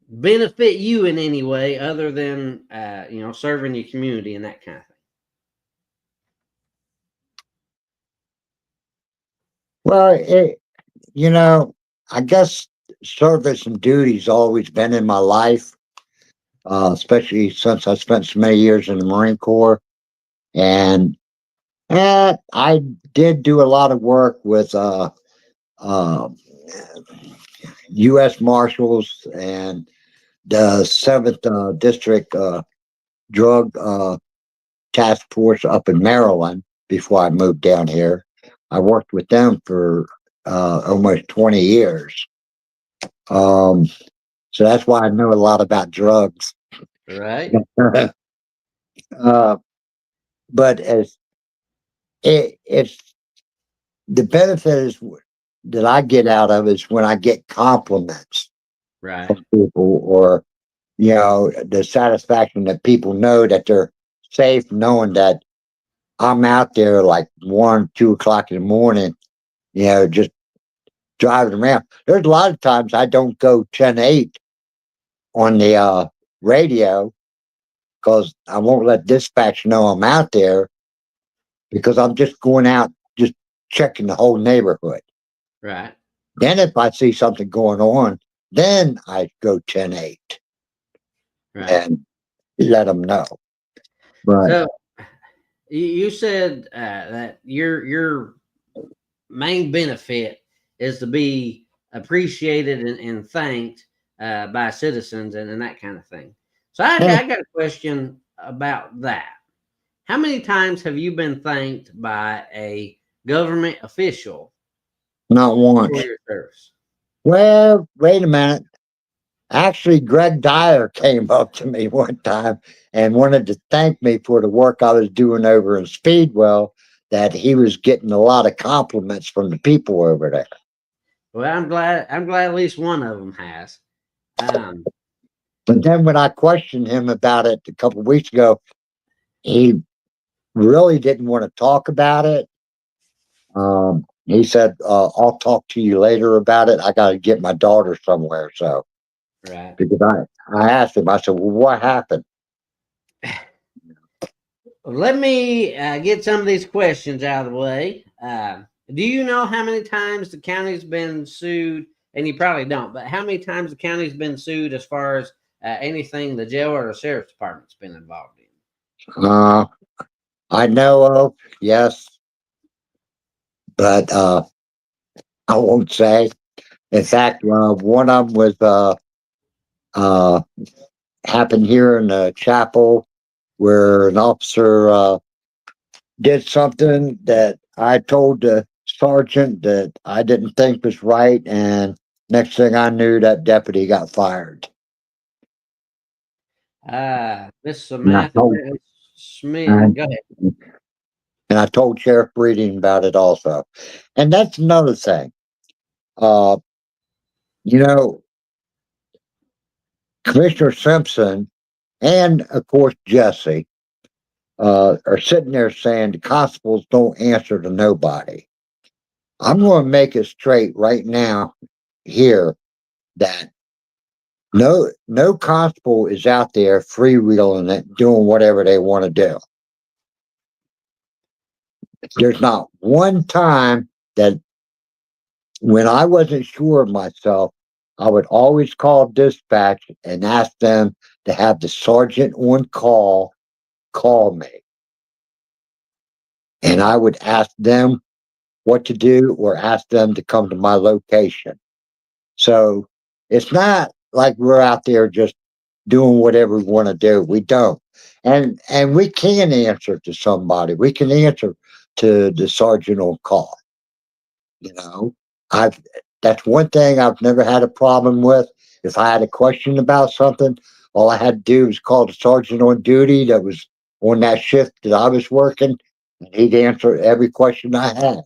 benefit you in any way other than serving your community and that kind of thing? Well, I guess service and duty's always been in my life, especially since I spent so many years in the Marine Corps. And I did do a lot of work with U.S. Marshals and the 7th District Drug Task Force up in Maryland before I moved down here. I worked with them for almost 20 years. So that's why I know a lot about drugs. Right. But it's the benefit is that I get out of is when I get compliments Right. from people, or the satisfaction that people know that they're safe, knowing that I'm out there like 1, 2 o'clock in the morning, just driving around. There's a lot of times I don't go 10-8 on the radio because I won't let dispatch know I'm out there because I'm just going out, just checking the whole neighborhood. Right. Then if I see something going on, then I go 10-8 Right. and let them know. But So you said that your main benefit is to be appreciated and thanked by citizens and that kind of thing. So I got a question about that. How many times have you been thanked by a government official not once. for your service? Well, wait a minute. Actually, Greg Dyer came up to me one time and wanted to thank me for the work I was doing over in Speedwell, that he was getting a lot of compliments from the people over there. Well, I'm glad at least one of them has. But then when I questioned him about it a couple of weeks ago, he really didn't want to talk about it. he said, I'll talk to you later about it. I got to get my daughter somewhere. So, Right. because I asked him, I said, well, what happened? Let me get some of these questions out of the way. Do you know how many times the county's been sued? And you probably don't, but how many times the county's been sued as far as anything the jail or the sheriff's department's been involved in? I know of, yes, but I won't say. In fact, one of them was uh, happened here in the chapel where an officer did something that I told the sergeant that I didn't think was right, and next thing I knew, that deputy got fired. Miss And I Samantha told, Smith, and, go ahead. and I told Sheriff Breeding about it also. And that's another thing. Uh, you know, Commissioner Simpson and of course Jesse are sitting there saying the constables don't answer to nobody. I'm going to make it straight right now here that no constable is out there freewheeling it, doing whatever they want to do. There's not one time that when I wasn't sure of myself, I would always call dispatch and ask them to have the sergeant on call me. And I would ask them what to do or ask them to come to my location. So it's not like we're out there just doing whatever we want to do. We don't. And we can answer to somebody. We can answer to the sergeant on call. You know, I've that's one thing I've never had a problem with. If I had a question about something, all I had to do was call the sergeant on duty that was on that shift that I was working, and he'd answer every question I had.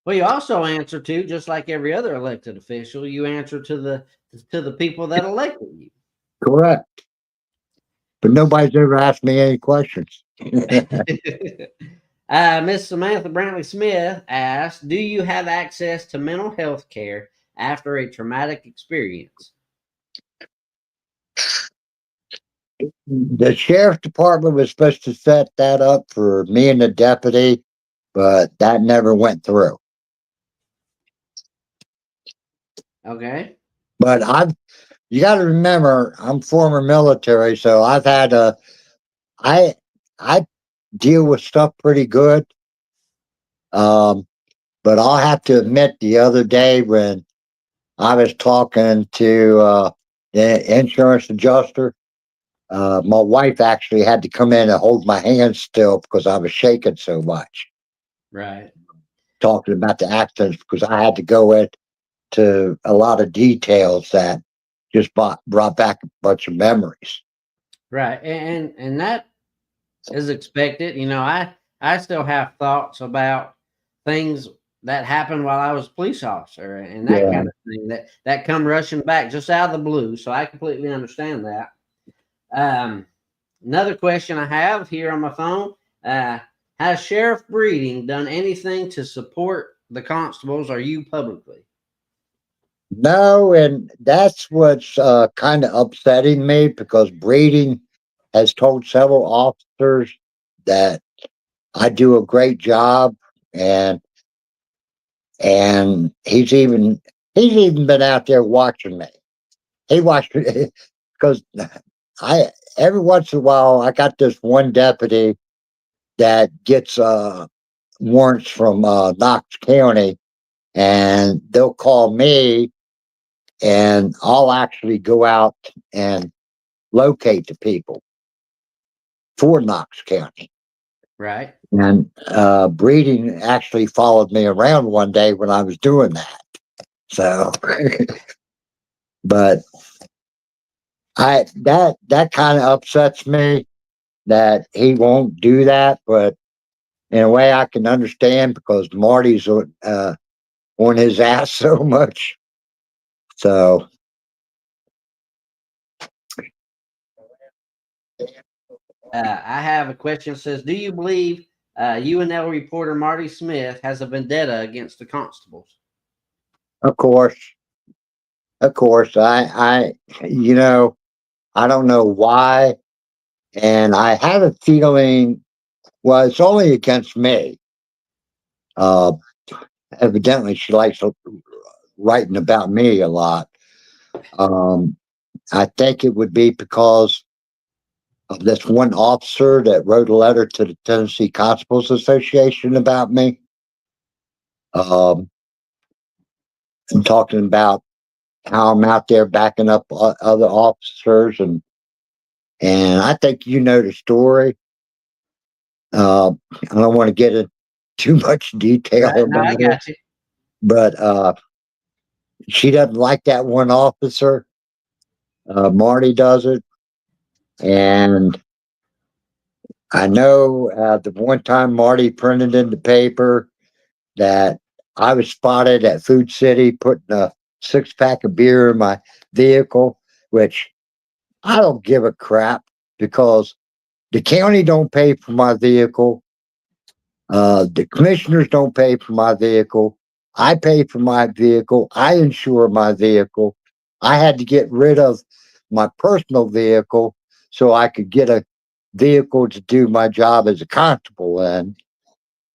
Well, you also answer to, just like every other elected official, you answer to the people that elected you. Correct. But nobody's ever asked me any questions. Miss Samantha Brantley Smith asked, "Do you have access to mental health care after a traumatic experience?" The sheriff's department was supposed to set that up for me and the deputy, but that never went through. Okay. But you got to remember, I'm former military, so I, I deal with stuff pretty good. Um, but I'll have to admit, the other day when I was talking to the insurance adjuster, my wife actually had to come in and hold my hand still because I was shaking so much, Right. talking about the accidents, because I had to go into a lot of details that just brought back a bunch of memories. Right. And that is expected. You know, I still have thoughts about things that happened while I was a police officer and that Yeah. kind of thing that come rushing back just out of the blue. So I completely understand that. Um, Another question I have here on my phone: uh, Has Sheriff Breeding done anything to support the constables or you publicly? No, and that's what's kind of upsetting me, because Breeding has told several officers that I do a great job, and and he's even been out there watching me. He watched me because I every once in a while I got this one deputy that gets warrants from Knox County, and they'll call me, and I'll actually go out and locate the people for Knox County. Right. And Breeding actually followed me around one day when I was doing that. So, but that kind of upsets me that he won't do that. But in a way, I can understand, because Marty's on his ass so much. So, I have a question that says, "Do you believe UNL reporter Marty Smith has a vendetta against the constables. Of course, I, I don't know why, and I have a feeling. Well, it's only against me. Uh, Evidently, she likes writing about me a lot. Um, I think it would be because of this one officer that wrote a letter to the Tennessee Constables Association about me. And talking about how I'm out there backing up other officers, and I think you know the story. I don't want to get into too much detail Right, no, about I it, got you. but she doesn't like that one officer. Marty does it, and I know the one time Marty printed in the paper that I was spotted at Food City putting a 6-pack of beer in my vehicle, which I don't give a crap because the county don't pay for my vehicle. The commissioners don't pay for my vehicle. I pay for my vehicle. I insure my vehicle. I had to get rid of my personal vehicle so I could get a vehicle to do my job as a constable in.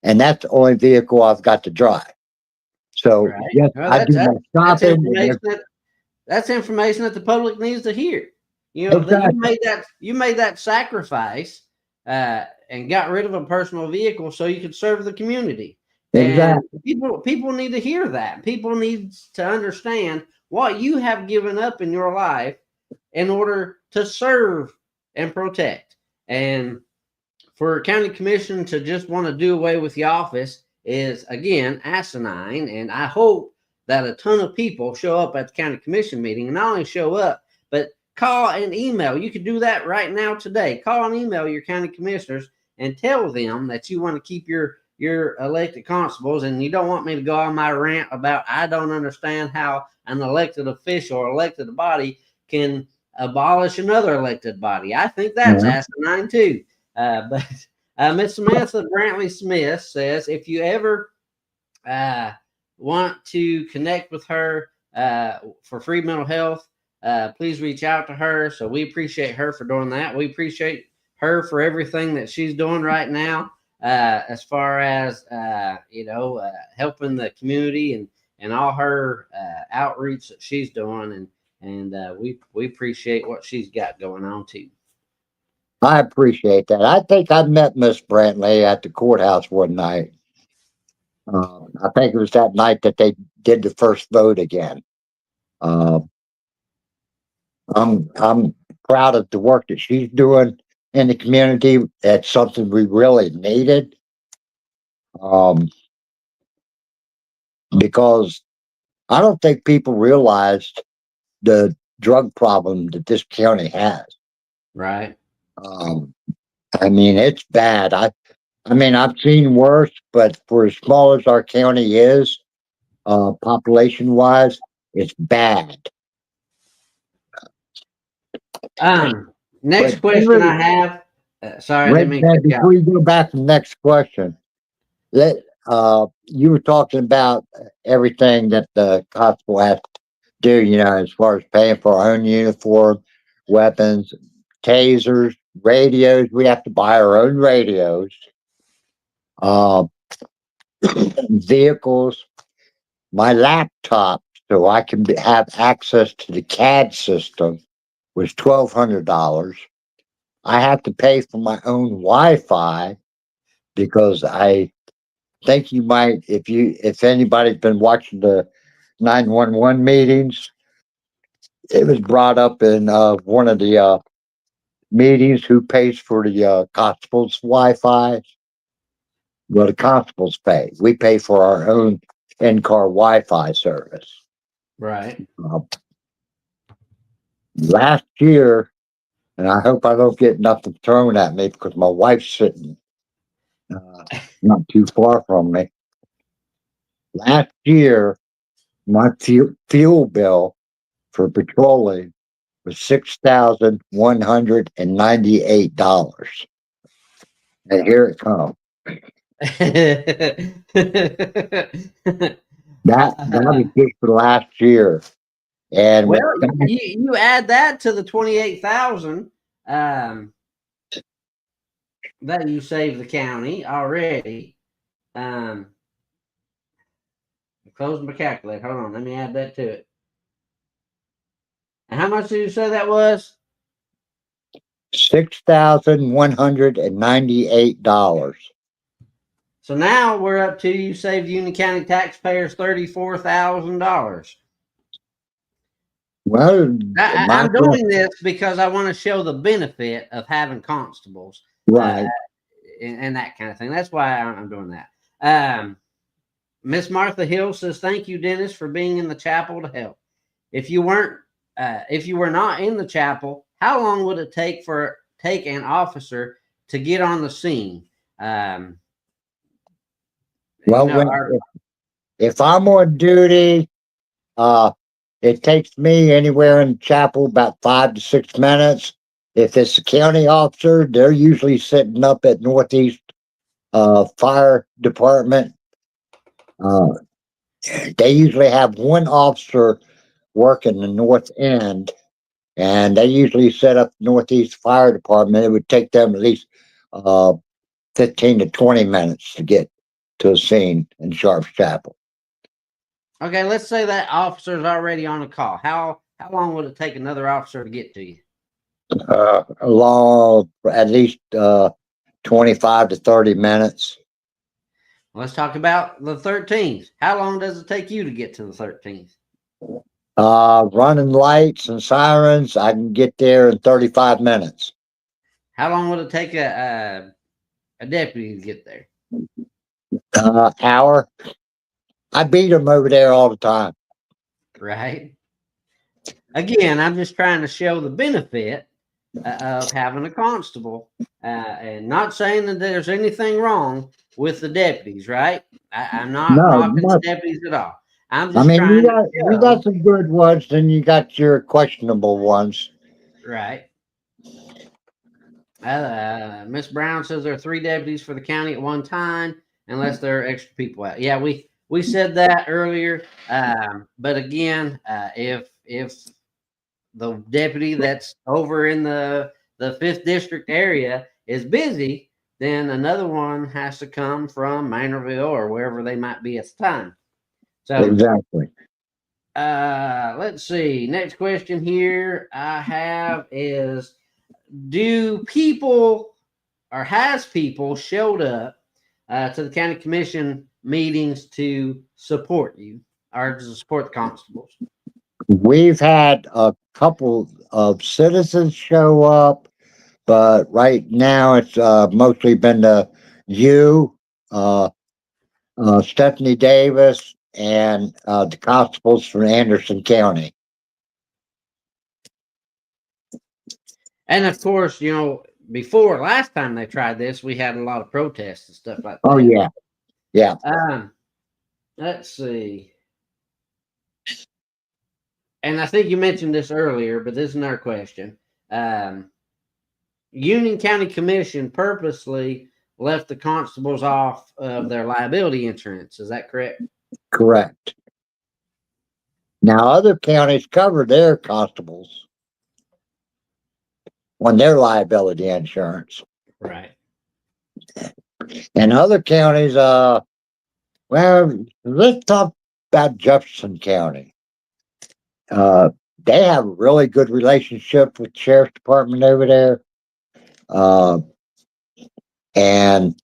And that's the only vehicle I've got to drive. So, Right. yes, Well, I do my that's shopping. information that's information that the public needs to hear. You know that Exactly. you made that sacrifice and got rid of a personal vehicle so you could serve the community. And Exactly. people need to hear that. People need to understand what you have given up in your life in order to serve and protect. And for a county commission to just want to do away with the office is again asinine. And I hope that a ton of people show up at the county commission meeting and not only show up, but call and email. You could do that right now today. Call and email your county commissioners and tell them that you want to keep your elected constables, and you don't want me to go on my rant about I don't understand how an elected official or elected body can abolish another elected body. I think that's Yeah. asinine too. But Miss Samantha Brantley Smith says if you ever want to connect with her for free mental health, please reach out to her. So we appreciate her for doing that. We appreciate her for everything that she's doing right now, as far as helping the community and all her outreach that she's doing, and we appreciate what she's got going on too. I appreciate that. I think I met Miss Brantley at the courthouse one night. I think it was that night that they did the first vote again. Uh, I'm proud of the work that she's doing in the community. That's something we really needed, um, because I don't think people realized the drug problem that this county has. Right. Um, I mean, it's bad. I mean, I've seen worse, but for as small as our county is, population wise, it's bad. Next But question I have. Sorry, I didn't mean to cut you Before off. you go back to the next question, let you were talking about everything that the constable has to do, as far as paying for our own uniform, weapons, tasers, radios. We have to buy our own radios. Uh, Vehicles, my laptop, so I can have access to the CAD system, was $1,200. I have to pay for my own Wi-Fi because I think you might, if anybody's been watching the 911 meetings, it was brought up in one of the meetings who pays for the constable's Wi-Fi. Well, the constables pay. We pay for our own in-car Wi-Fi service. Right. Last year, and I hope I don't get nothing thrown at me because my wife's sitting not too far from me. Last year, my fuel bill for patrolling was $6,198. And here it comes. That was just for last year. And Well, you add that to the 28,000 that you saved the county already. Close my calculator. Hold on, let me add that to it. And how much did you say that was? $6,198. So now we're up to, you saved Union County taxpayers $34,000. Well, I'm doing this because I want to show the benefit of having constables, right. And that kind of thing. That's why I'm doing that. Miss Martha Hill says, "Thank you, Dennis, for being in the chapel to help. If you were not in the chapel, how long would it take an officer to get on the scene?" Well, if I'm on duty, it takes me anywhere in the chapel about 5 to 6 minutes. If it's a county officer, they're usually sitting up at Northeast Fire Department. They usually have one officer working the north end, and they usually set up Northeast Fire Department. It would take them at least 15 to 20 minutes to get to a scene in Sharps Chapel. Okay, let's say that officer's already on a call. How long would it take another officer to get to you? At least 25 to 30 minutes. Let's talk about the 13th. How long does it take you to get to the 13th? Running lights and sirens, I can get there in 35 minutes. How long would it take a deputy to get there? Hour. I beat them over there all the time. Right. Again, I'm just trying to show the benefit of having a constable, and not saying that there's anything wrong with the deputies, right? I'm not knocking the deputies at all. I'm just trying to show. You got some good ones, then you got your questionable ones. Right. Miss Brown says there are 3 deputies for the county at one time, unless there are extra people out. Yeah, we said that earlier. But again, if the deputy that's over in the 5th district area is busy, then another one has to come from Manorville or wherever they might be at the time. So exactly. Let's see. Next question here I have is, do people or has people showed up to the county commission meetings to support you or to support the constables? We've had a couple of citizens show up, but right now it's mostly been you, Stephanie Davis, and the constables from Anderson County. And of course, before last time they tried this, we had a lot of protests and stuff like that. Oh yeah, yeah. Let's see. And I think you mentioned this earlier, but this is another question. Union County Commission purposely left the constables off of their liability insurance. Is that correct? Correct. Now, other counties cover their constables on their liability insurance. Right. And other counties, well, let's talk about Jefferson County. They have a really good relationship with the sheriff's department over there. And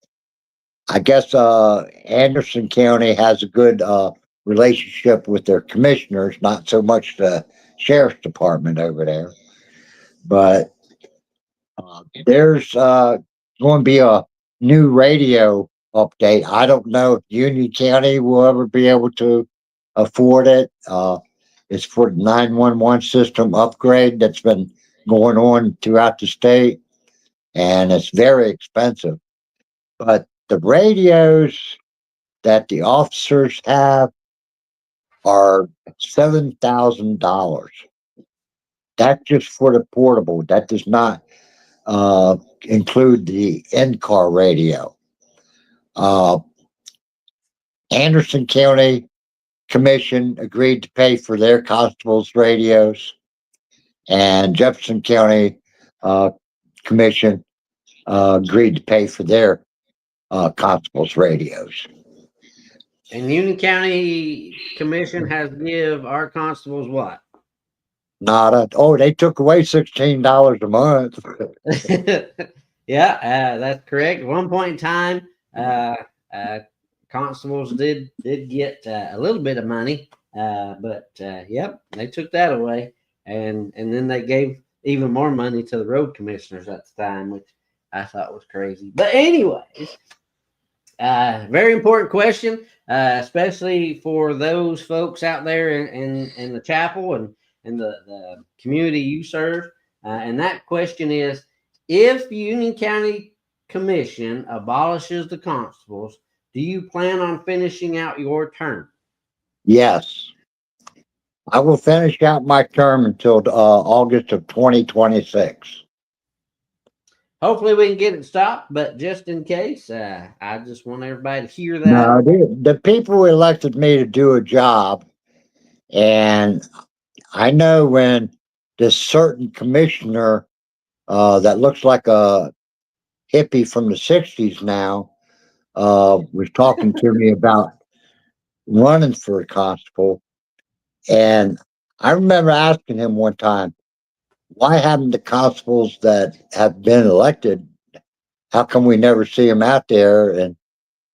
I guess Anderson County has a good relationship with their commissioners, not so much the sheriff's department over there. But there's going to be a new radio update. I don't know if Union County will ever be able to afford it. It's for the 911 system upgrade that's been going on throughout the state, and it's very expensive. But the radios that the officers have are $7,000. That's just for the portable. That does not include the in-car radio. Uh, Anderson County Commission agreed to pay for their constables' radios, and Jefferson County Commission agreed to pay for their constables' radios. And Union County Commission has give our constables what? Nada. Oh, they took away $16 a month. Yeah, that's correct. At one point in time, constables did get a little bit of money, but yep, they took that away, and then they gave even more money to the road commissioners at the time, which I thought was crazy. But anyways, very important question, especially for those folks out there in the chapel and the community you serve. And that question is, if Union County Commission abolishes the constables, do you plan on finishing out your term? Yes. I will finish out my term until August of 2026. Hopefully we can get it stopped, but just in case, I just want everybody to hear that. No, the people elected me to do a job, and I know when this certain commissioner that looks like a hippie from the 60s now was talking to me about running for a constable. And I remember asking him one time, why haven't the constables that have been elected, how come we never see them out there, and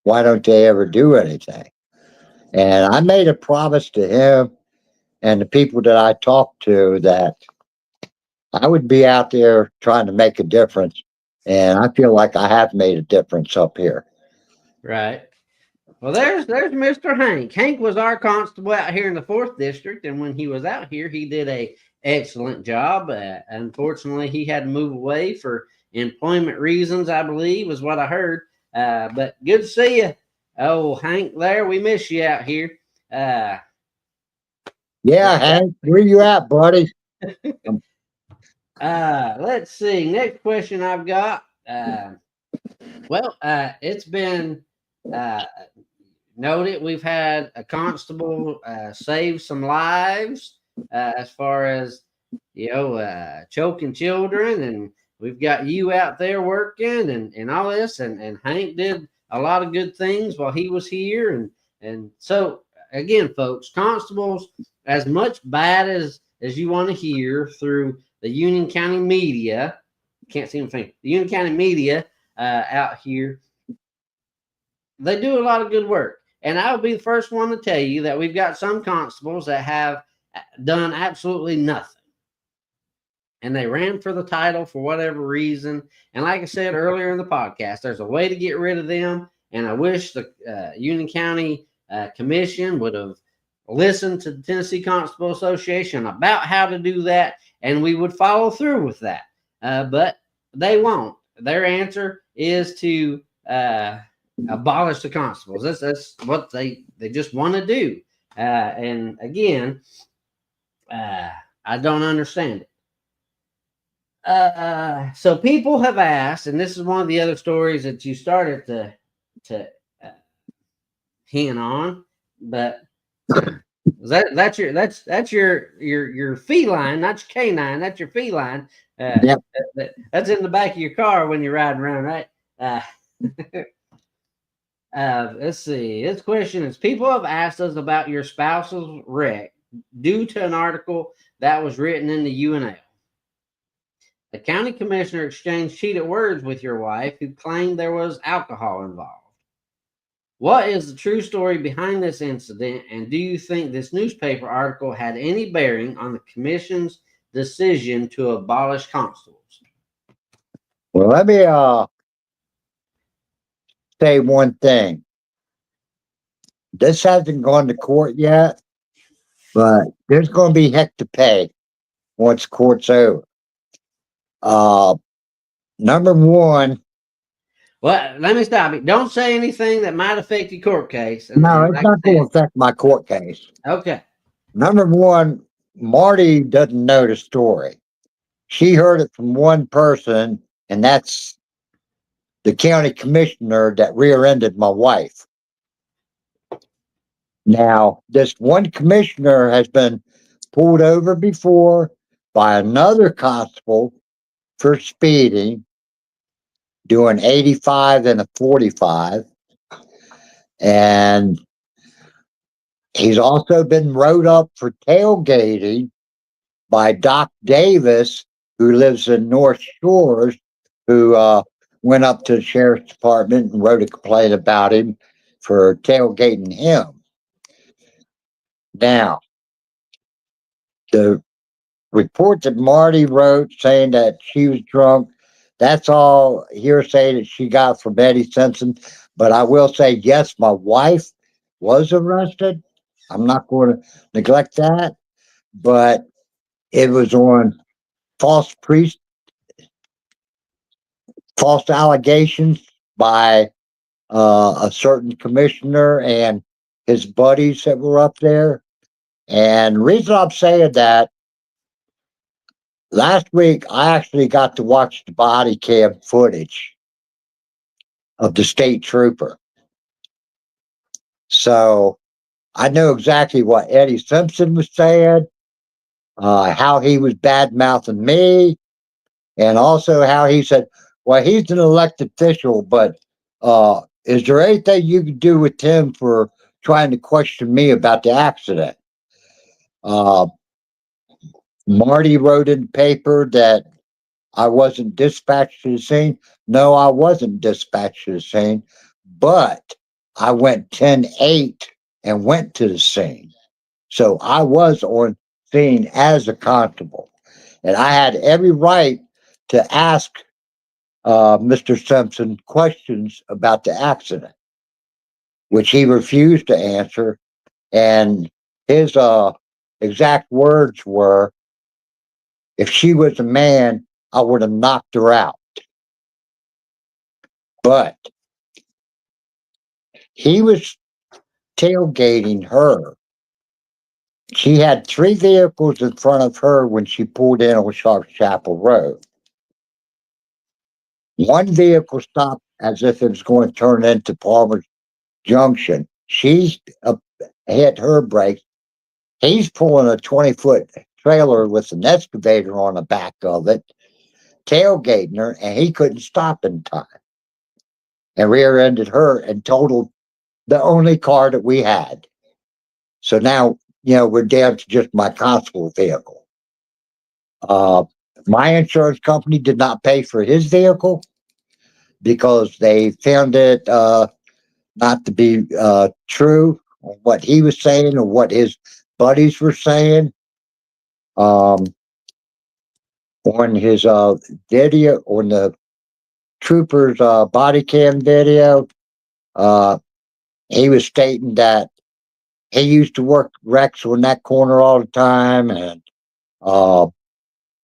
why don't they ever do anything? And I made a promise to him and the people that I talked to that I would be out there trying to make a difference. And I feel like I have made a difference up here. Right. Well, there's Mr. Hank. Hank was our constable out here in the 4th District, and when he was out here, he did a excellent job. Unfortunately, he had to move away for employment reasons, I believe, is what I heard. But good to see you. Oh, Hank, there, we miss you out here. Yeah, Hank, where you at, buddy? Let's see. Next question I've got. It's been noted we've had a constable save some lives as far as choking children, and we've got you out there working and all this, and Hank did a lot of good things while he was here, and so again, folks, constables, as much bad as you want to hear through the Union County media, can't see them think the Union County media out here, they do a lot of good work. And I'll be the first one to tell you that we've got some constables that have done absolutely nothing. And they ran for the title for whatever reason. And like I said earlier in the podcast, there's a way to get rid of them. And I wish the Union County Commission would have listened to the Tennessee Constable Association about how to do that, and we would follow through with that. But they won't. Their answer is to abolish the constables. That's what they just want to do. And again, I don't understand it. So people have asked, and this is one of the other stories that you started to hint on, but that's your feline, not your canine. That's your feline. Yep. That's in the back of your car when you're riding around, right? Let's see. This question is: people have asked us about your spouse's wreck due to an article that was written in the UNL. The county commissioner exchanged heated words with your wife, who claimed there was alcohol involved. What is the true story behind this incident, and do you think this newspaper article had any bearing on the commission's decision to abolish constables? Well, let me say one thing. This hasn't gone to court yet, but there's going to be heck to pay once court's over. Number one. Well, let me stop you. Don't say anything that might affect your court case. No, it's not going to affect my court case. Okay. Number one, Marty doesn't know the story. She heard it from one person, and that's the county commissioner that rear-ended my wife. Now, this one commissioner has been pulled over before by another constable for speeding, doing 85 and a 45. And he's also been wrote up for tailgating by Doc Davis, who lives in North Shores, who went up to the sheriff's department and wrote a complaint about him for tailgating him. Now, the report that Marty wrote saying that she was drunk, that's all hearsay that she got from Eddie Simpson. But I will say, yes, my wife was arrested. I'm not going to neglect that. But it was on false allegations by a certain commissioner and his buddies that were up there. And the reason I'm saying that, last week I actually got to watch the body cam footage of the state trooper. So I know exactly what Eddie Simpson was saying, how he was bad mouthing me, and also how he said, well, he's an elected official, but is there anything you can do with him for trying to question me about the accident? Marty wrote in the paper that I wasn't dispatched to the scene. No, I wasn't dispatched to the scene, but I went 10-8 and went to the scene. So I was on scene as a constable, and I had every right to ask Mr. Simpson questions about the accident, which he refused to answer. And his exact words were, if she was a man, I would have knocked her out. But he was tailgating her. She had 3 vehicles in front of her when she pulled in on Sharp Chapel Road. One vehicle stopped as if it was going to turn into Palmer's Junction. She hit her brakes. He's pulling a 20-foot trailer with an excavator on the back of it, tailgating her, and he couldn't stop in time. And rear-ended her and totaled the only car that we had. So now, we're down to just my constable vehicle. My insurance company did not pay for his vehicle because they found it not to be true, what he was saying or what his buddies were saying. On his video, on the trooper's body cam video, he was stating that he used to work Rex on that corner all the time, and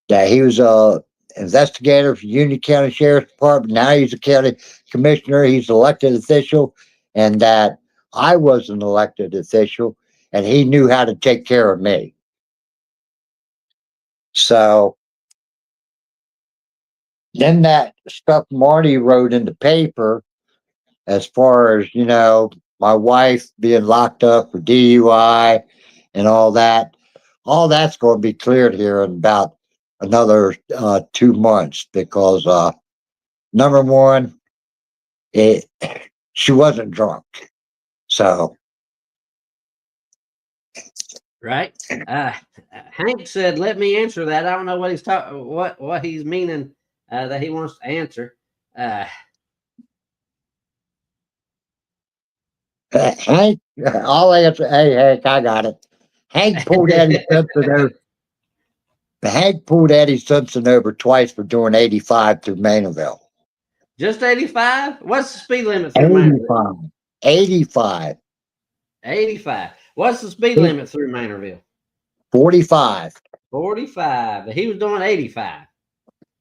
that he was a investigator for Union County Sheriff's Department. Now he's a county commissioner. He's an elected official, and that I was an elected official, and he knew how to take care of me. So then that stuff Marty wrote in the paper, as far as, my wife being locked up for DUI and all that's going to be cleared here in about another 2 months because, number one, she wasn't drunk. So. Right. Hank said, let me answer that. I don't know what he's talking, what he's meaning that he wants to answer. Hank, I'll answer. Hey, Hank, I got it. Hank pulled Eddie Simpson over. Hank pulled Eddie Simpson over twice for doing 85 through Maynardville. Just 85? What's the speed limit through Maynardville? 85. 85. What's the speed limit through Maynardville? 45. 45. He was doing 85.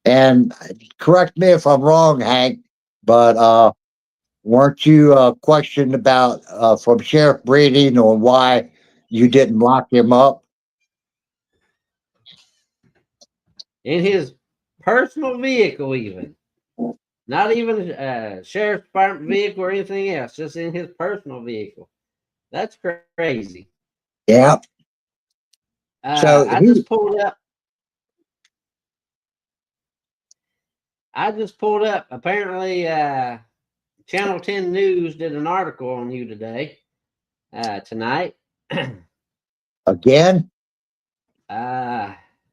And correct me if I'm wrong, Hank, but weren't you questioned about from Sheriff Breeding on why you didn't lock him up? In his personal vehicle, even. Not even a sheriff's department vehicle or anything else, just in his personal vehicle. That's crazy. Yeah. So I just pulled up. Apparently, Channel 10 News did an article on you tonight. again,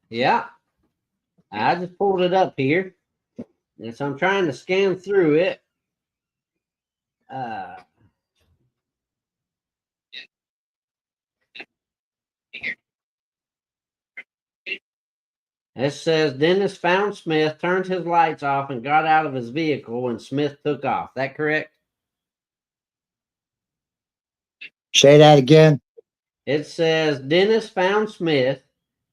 Yeah, I just pulled it up here, and so I'm trying to scan through it. It says Dennis found Smith, turned his lights off, and got out of his vehicle when Smith took off. That correct? say that again. It says Dennis found Smith,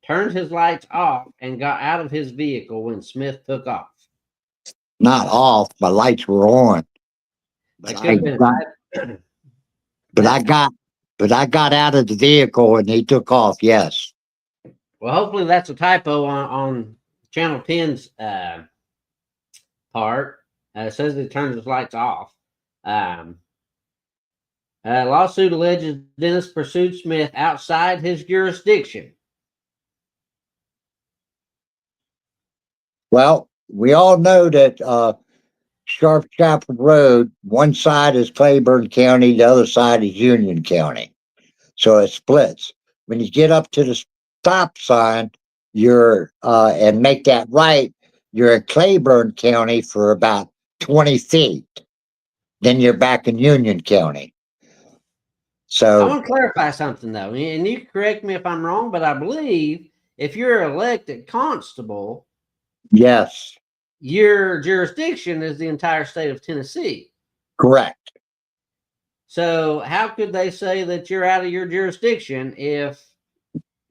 turned his lights off, and got out of his vehicle when Smith took off. Not off. My lights were on. That But could have been I got out of the vehicle and he took off. Yes. Well, hopefully that's a typo on Channel 10's part. It says he turned his lights off. Lawsuit alleges Dennis pursued Smith outside his jurisdiction. Well, we all know that Sharp Chapel Road, one side is Claiborne County, the other side is Union County. So it splits. When you get up to the stop sign, you're and make that right, you're in Claiborne County for about 20 feet. Then you're back in Union County. I So want to clarify something, though, and you can correct me if I'm wrong, but I believe if you're elected constable, yes, your jurisdiction is the entire state of Tennessee. correct. So how could they say that you're out of your jurisdiction if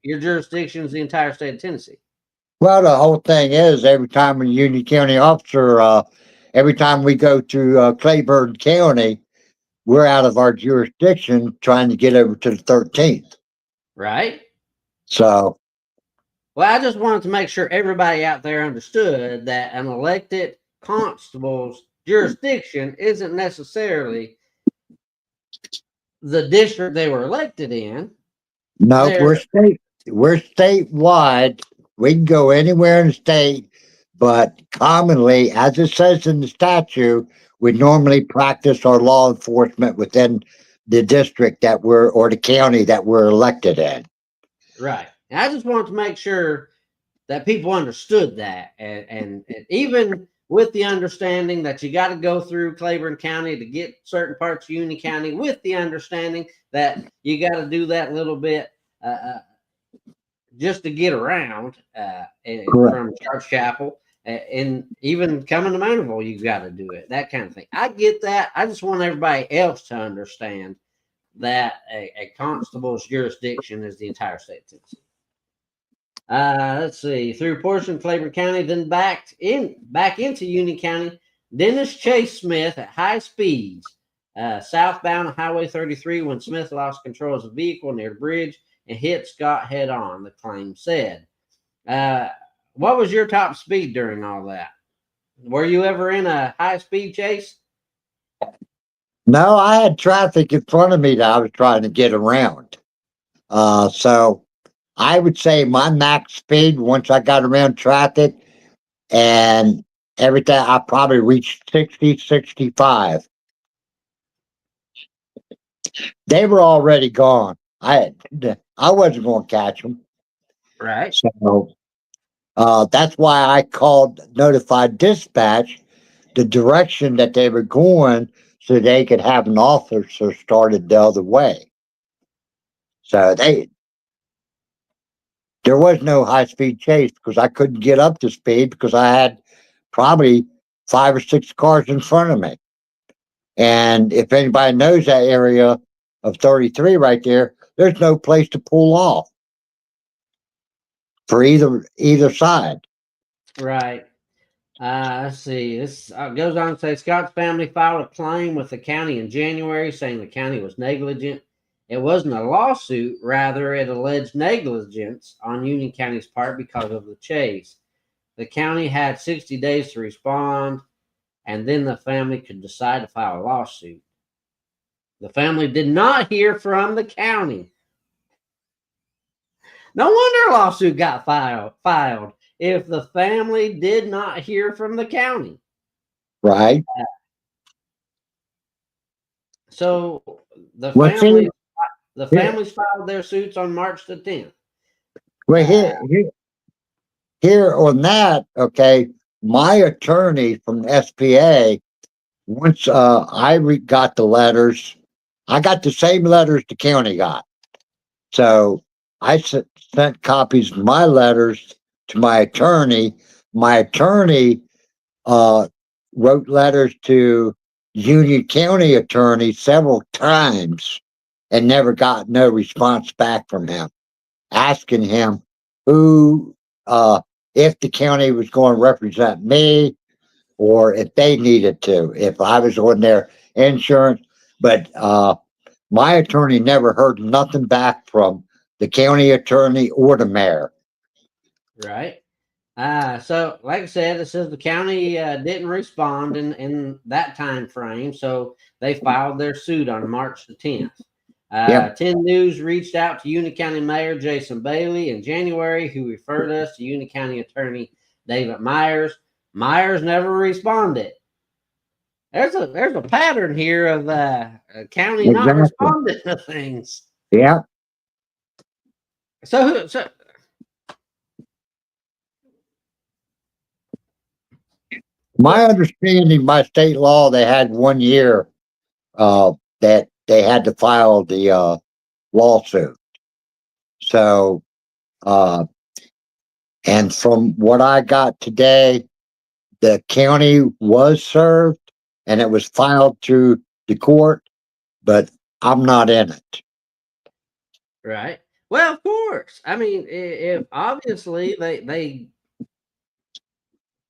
your jurisdiction is the entire state of Tennessee? Well, the whole thing is every time a Union County officer, every time we go to Claiborne County, we're out of our jurisdiction trying to get over to the 13th. Right? So, Well, I just wanted to make sure everybody out there understood that an elected constable's jurisdiction isn't necessarily the district they were elected in. no, we're statewide. We can go anywhere in the state, but commonly, as it says in the statute, we normally practice our law enforcement within the district that we're or the county that we're elected in. Right. And I just wanted to make sure that people understood that. And even with the understanding that you got to go through Claiborne County to get certain parts of Union County, with the understanding that you got to do that little bit just to get around from Church Chapel. And even coming to Manorville, you've got to do it, that kind of thing. I get that. I just want everybody else to understand that a constable's jurisdiction is the entire state of Tennessee. Let's see. Through portion of Claiborne County, then back into Union County, Dennis chased Smith at high speeds southbound on Highway 33 when Smith lost control of the vehicle near the bridge and hit Scott head on, the claim said. What was your top speed during all that? Were you ever in a high-speed chase? No, I had traffic in front of me that I was trying to get around. So I would say my max speed once I got around traffic and everything, I probably reached 60, 65. They were already gone. I wasn't going to catch them. Right. So that's why I notified dispatch the direction that they were going so they could have an officer started the other way. So there was no high speed chase because I couldn't get up to speed because I had probably 5 or 6 cars in front of me. And if anybody knows that area of 33 right there, there's no place to pull off for either side. Right. Let's see. This goes on to say Scott's family filed a claim with the county in January saying the county was negligent. It wasn't a lawsuit, rather, it alleged negligence on Union County's part because of the chase. The county had 60 days to respond. and then the family could decide to file a lawsuit. The family did not hear from the county. No wonder a lawsuit got filed if the family did not hear from the county. Right. So the Well, see, families filed their suits on March the 10th. well, here on that, okay, my attorney from SPA, once got the letters, I got the same letters the county got. So I sent copies of my letters to my attorney. My attorney wrote letters to Union County attorney several times and never got no response back from him, asking him who, if the county was going to represent me or if they needed to, if I was on their insurance. But my attorney never heard nothing back from the county attorney or the mayor. Right. So like I said, it says the county didn't respond in that time frame, so they filed their suit on March the 10th. 10 News reached out to Union County Mayor Jason Bailey in January, who referred us to Union County Attorney David Myers. Myers never responded. There's a pattern here of county not responding to things. Yeah. So my understanding by state law, they had 1 year that they had to file the lawsuit. So, and from what I got today, the county was served and it was filed through the court, but I'm not in it. Right. Well, of course. I mean, if obviously they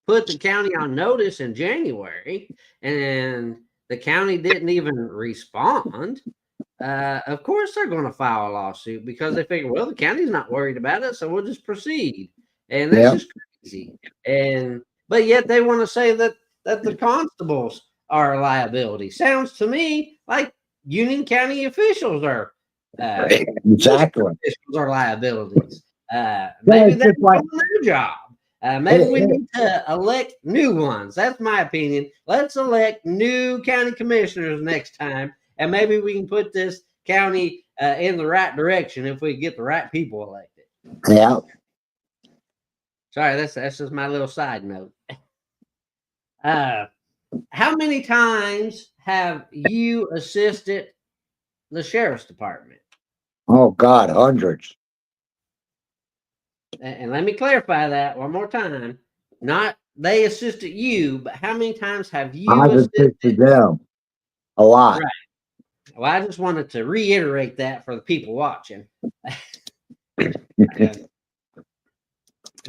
put the county on notice in January and the county didn't even respond, of course they're going to file a lawsuit because they figure, well, the county's not worried about it, so we'll just proceed. And that's just crazy. But yet they want to say that the constables are a liability. Sounds to me like Union County officials are exactly officials are liabilities. Maybe they're doing their job. Maybe we need to elect new ones. That's my opinion. Let's elect new county commissioners next time, and maybe we can put this county in the right direction if we get the right people elected. Yeah. Sorry, that's just my little side note. How many times have you assisted the sheriff's department? Oh God, hundreds. And let me clarify that one more time. Not they assisted you, but how many times have you assisted them? A lot. Right. Well, I just wanted to reiterate that for the people watching. Do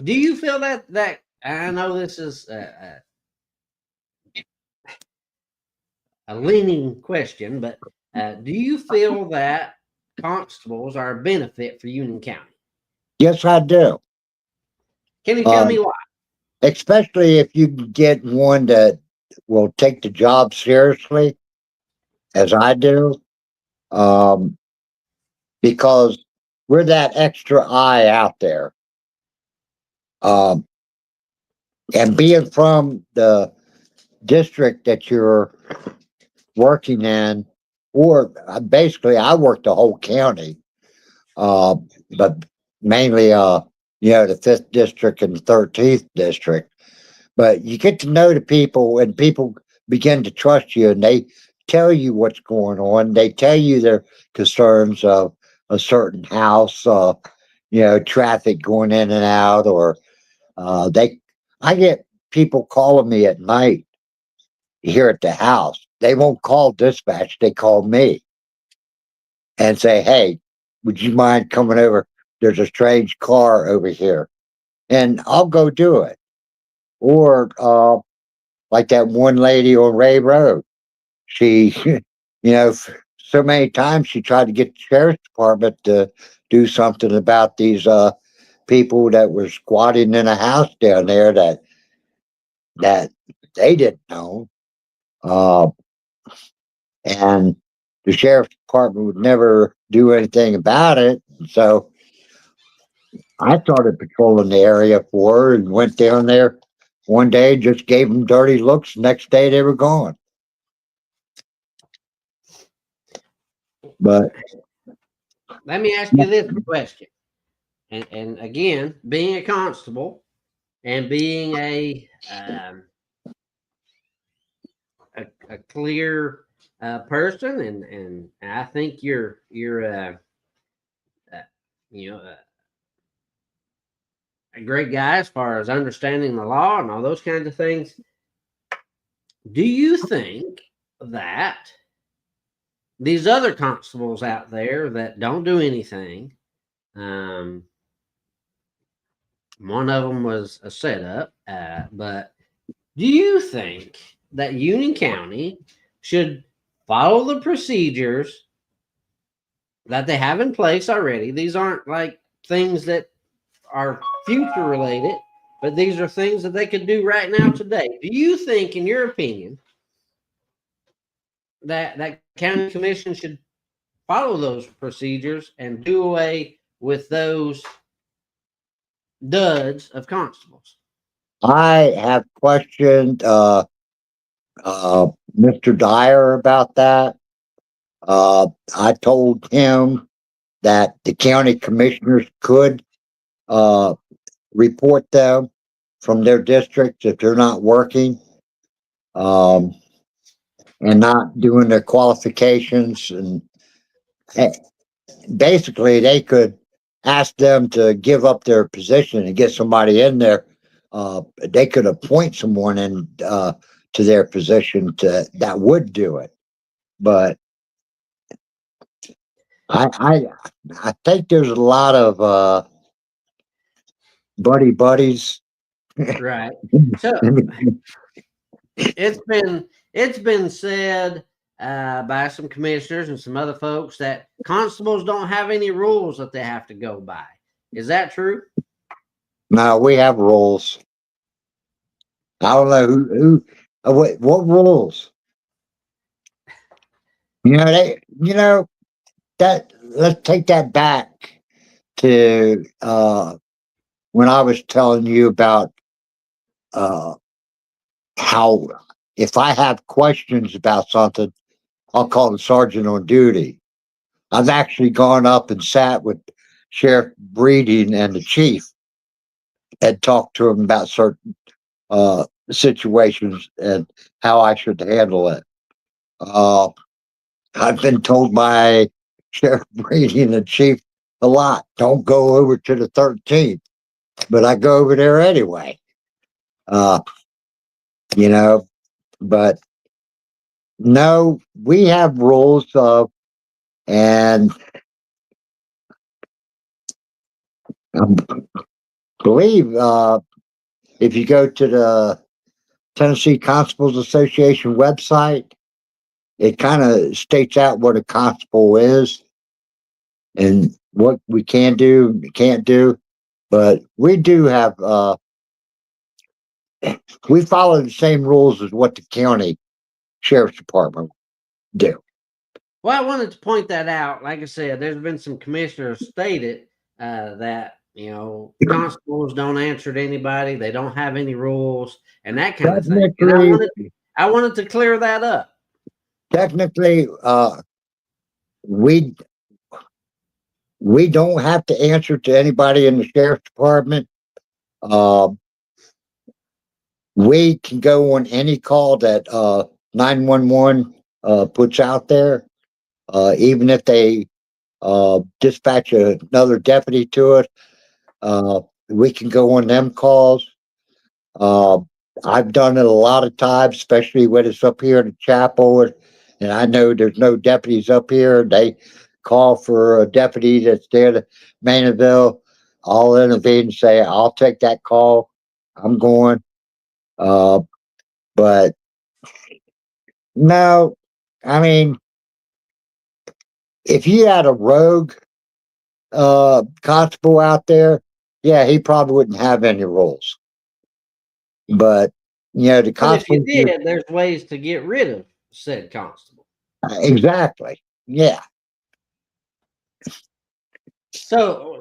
you feel that I know this is a leaning question, but do you feel that constables are a benefit for Union County? Yes, I do. Can you tell me why? Especially if you get one that will take the job seriously, as I do, because we're that extra eye out there. And being from the district that you're working in, or basically I work the whole county, but mainly, the 5th district and 13th district. But you get to know the people and people begin to trust you and they tell you what's going on. They tell you their concerns of a certain house, traffic going in and out, or I get people calling me at night here at the house. They won't call dispatch. They call me and say, hey, would you mind coming over? There's a strange car over here. And I'll go do it. Or like that one lady on Ray Road. She, so many times she tried to get the sheriff's department to do something about these people that were squatting in a house down there that they didn't know. Uh, and the sheriff's department would never do anything about it. So I started patrolling the area for her and went down there one day, just gave them dirty looks. Next day they were gone. But Let me ask you this question. And again, being a constable and being a clear person, and I think you're you know a great guy as far as understanding the law and all those kinds of things. Do you think that these other constables out there that don't do anything, one of them was a setup, but do you think that Union County should follow the procedures that they have in place already? These aren't like things that are future related, but these are things that they could do right now today. Do you think, in your opinion, that county commission should follow those procedures and do away with those duds of constables? I have questioned Mr. Dyer about that. I told him that the county commissioners could report them from their districts if they're not working and not doing their qualifications. And basically, they could ask them to give up their position and get somebody in there. They could appoint someone in to their position that would do it. But I think there's a lot of buddies. Right. So it's been said by some commissioners and some other folks that constables don't have any rules that they have to go by. Is that true? No, we have rules. I don't know what rules. That let's take that back to when I was telling you about how if I have questions about something, I'll call the sergeant on duty. I've actually gone up and sat with Sheriff Breeding and the chief and talked to him about certain situations and how I should handle it. I've been told by Sheriff Brady and the chief a lot, don't go over to the 13th, but I go over there anyway. Uh, but no, we have rules and I believe if you go to the Tennessee Constables Association website, it kind of states out what a constable is and what we can do and can't do. But we do have we follow the same rules as what the county sheriff's department do. Well, I wanted to point that out. Like I said, there's been some commissioners stated that constables don't answer to anybody, they don't have any rules, and that kind of thing. And I wanted to clear that up. Technically, we don't have to answer to anybody in the sheriff's department. We can go on any call that 911 puts out there, even if they dispatch another deputy to it. We can go on them calls. I've done it a lot of times, especially when it's up here in the chapel, and I know there's no deputies up here. They call for a deputy that's there to Maynardville. I'll intervene and say, I'll take that call. I'm going. But no, I mean, if you had a rogue constable out there, yeah, he probably wouldn't have any rules. But you know, the But if you constables. did, there's ways to get rid of said constable. Exactly. Yeah. So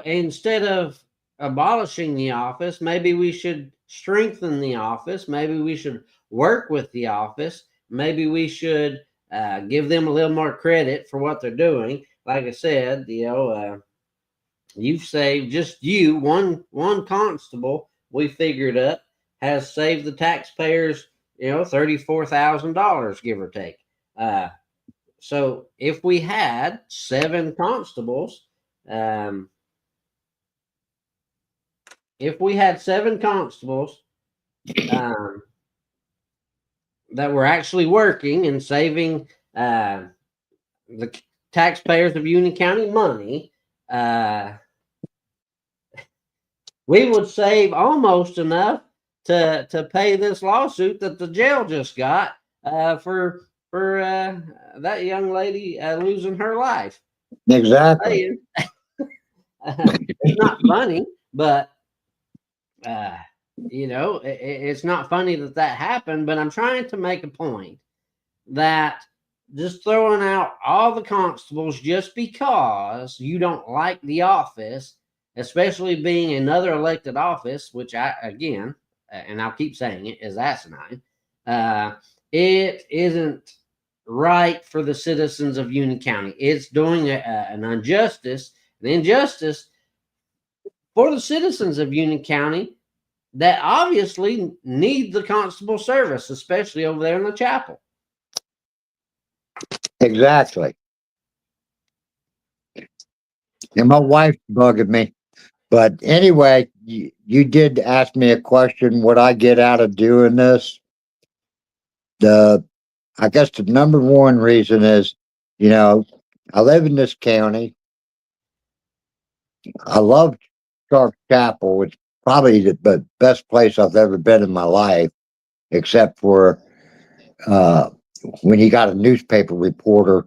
instead of abolishing the office, maybe we should strengthen the office. Maybe we should work with the office. Maybe we should give them a little more credit for what they're doing. Like I said, you've saved just one constable. We figured up has saved the taxpayers, $34,000, give or take. So if we had 7 constables, um, if we had 7 constables um, that were actually working and saving the taxpayers of Union County money, we would save almost enough to pay this lawsuit that the jail just got for that young lady losing her life. Exactly. It's not funny, but it's not funny that happened. But I'm trying to make a point that just throwing out all the constables just because you don't like the office, especially being another elected office, which and I'll keep saying it, is asinine. It isn't right for the citizens of Union County. It's doing an injustice for the citizens of Union County that obviously need the constable service, especially over there in the chapel. Exactly. And my wife's bugging me. But anyway, you did ask me a question, what I get out of doing this. I guess the number one reason is, I live in this county. I love Sharp Chapel. It's probably the best place I've ever been in my life, except for when you got a newspaper reporter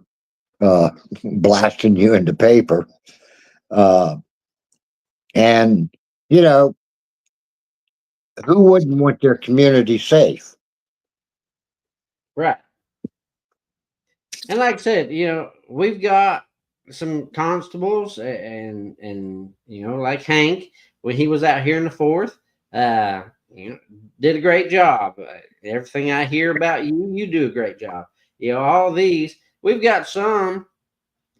blasting you in the paper. And, who wouldn't want their community safe? Right. And like I said, we've got some constables and like Hank, when he was out here in the 4th, did a great job. Everything I hear about you do a great job. All these, we've got some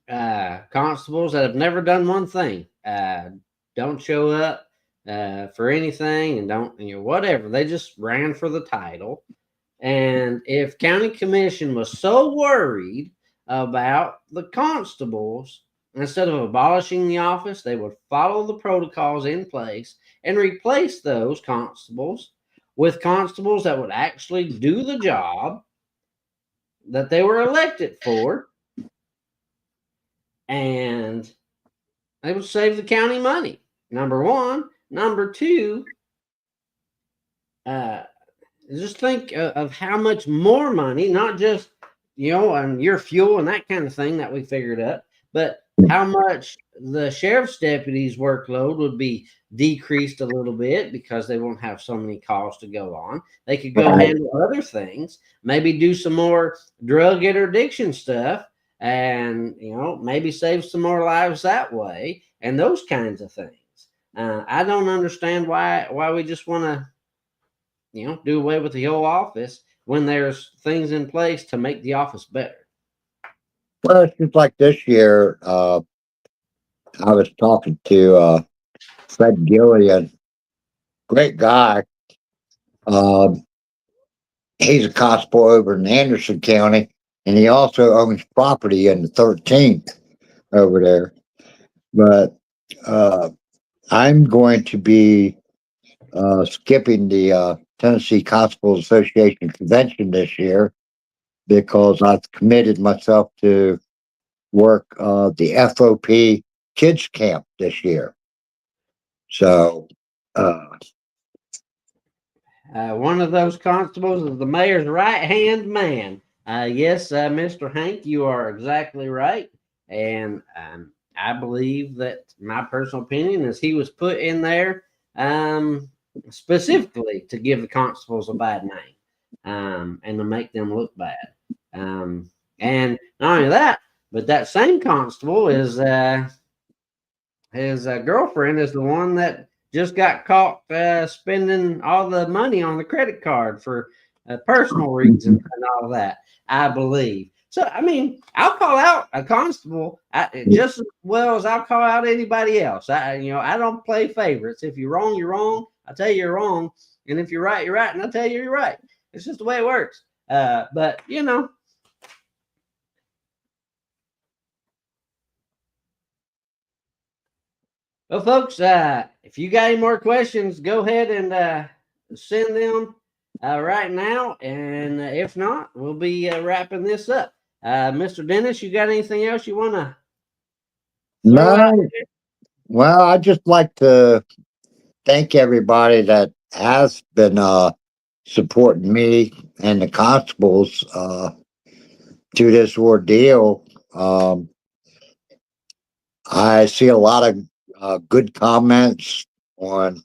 constables that have never done one thing. Don't show up for anything and don't, whatever. They just ran for the title. And if county commission was so worried about the constables, instead of abolishing the office, they would follow the protocols in place and replace those constables with constables that would actually do the job that they were elected for. And they would save the county money. Number one. Number two, just think of how much more money, not just, on your fuel and that kind of thing that we figured up, but how much the sheriff's deputies' workload would be decreased a little bit because they won't have so many calls to go on. They could go handle other things, maybe do some more drug interdiction stuff and, maybe save some more lives that way and those kinds of things. I don't understand why we just want to do away with the whole office when there's things in place to make the office better. Well, it's just like this year. I was talking to Fred Gillian, great guy. He's a constable over in Anderson County, and he also owns property in the 13th over there. But I'm going to be skipping the Tennessee Constables Association convention this year because I've committed myself to work the FOP kids camp this year. So one of those constables is the mayor's right-hand man. Yes, Mr. Hank, you are exactly right. And I believe that my personal opinion is he was put in there specifically to give the constables a bad name, and to make them look bad. And not only that, but that same constable is his girlfriend is the one that just got caught spending all the money on the credit card for personal reasons and all that, I believe. So, I mean, I'll call out a constable just as well as I'll call out anybody else. I don't play favorites. If you're wrong, you're wrong. I tell you you're wrong, and if you're right, you're right, and I tell you you're right. It's just the way it works. But well, folks, if you got any more questions, go ahead and send them right now. And if not, we'll be wrapping this up. Mr. Dennis, you got anything else you want to? No. Well, I'd just like to thank everybody that has been supporting me and the constables through this ordeal. I see a lot of good comments on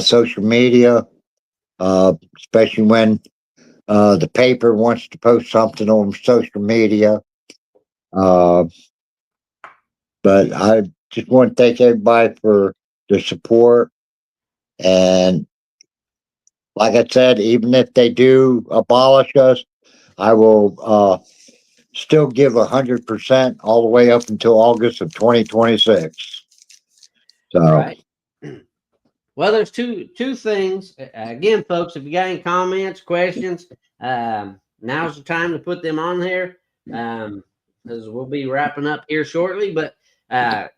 social media, especially when the paper wants to post something on social media. But I just want to thank everybody for the support. And like I said, even if they do abolish us, I will still give 100% all the way up until August of 2026. So, right. Well, there's two things. Again, folks, if you got any comments, questions, now's the time to put them on there, because we'll be wrapping up here shortly. But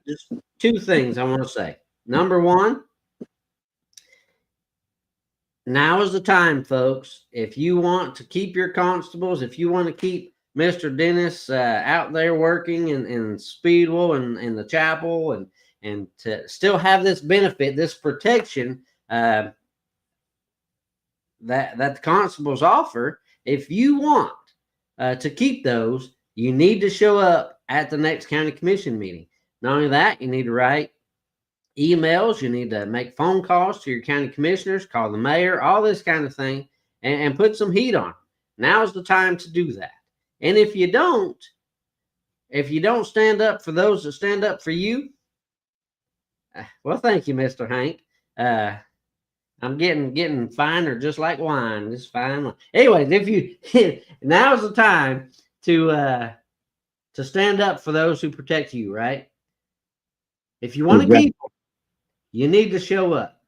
just two things I want to say. Number one, now is the time, folks. If you want to keep your constables, if you want to keep Mr. Dennis out there working in Speedwell and in the chapel, and to still have this benefit, this protection that the constables offer, if you want to keep those, you need to show up at the next county commission meeting. Not only that, you need to write emails, you need to make phone calls to your county commissioners, call the mayor, all this kind of thing, and put some heat on. Now's the time to do that. And if you don't stand up for those that stand up for you, well, thank you, Mr. Hank. I'm getting finer, just like wine. It's fine. Anyways, now's the time to stand up for those who protect you, right? If you want to keep them, you need to show up.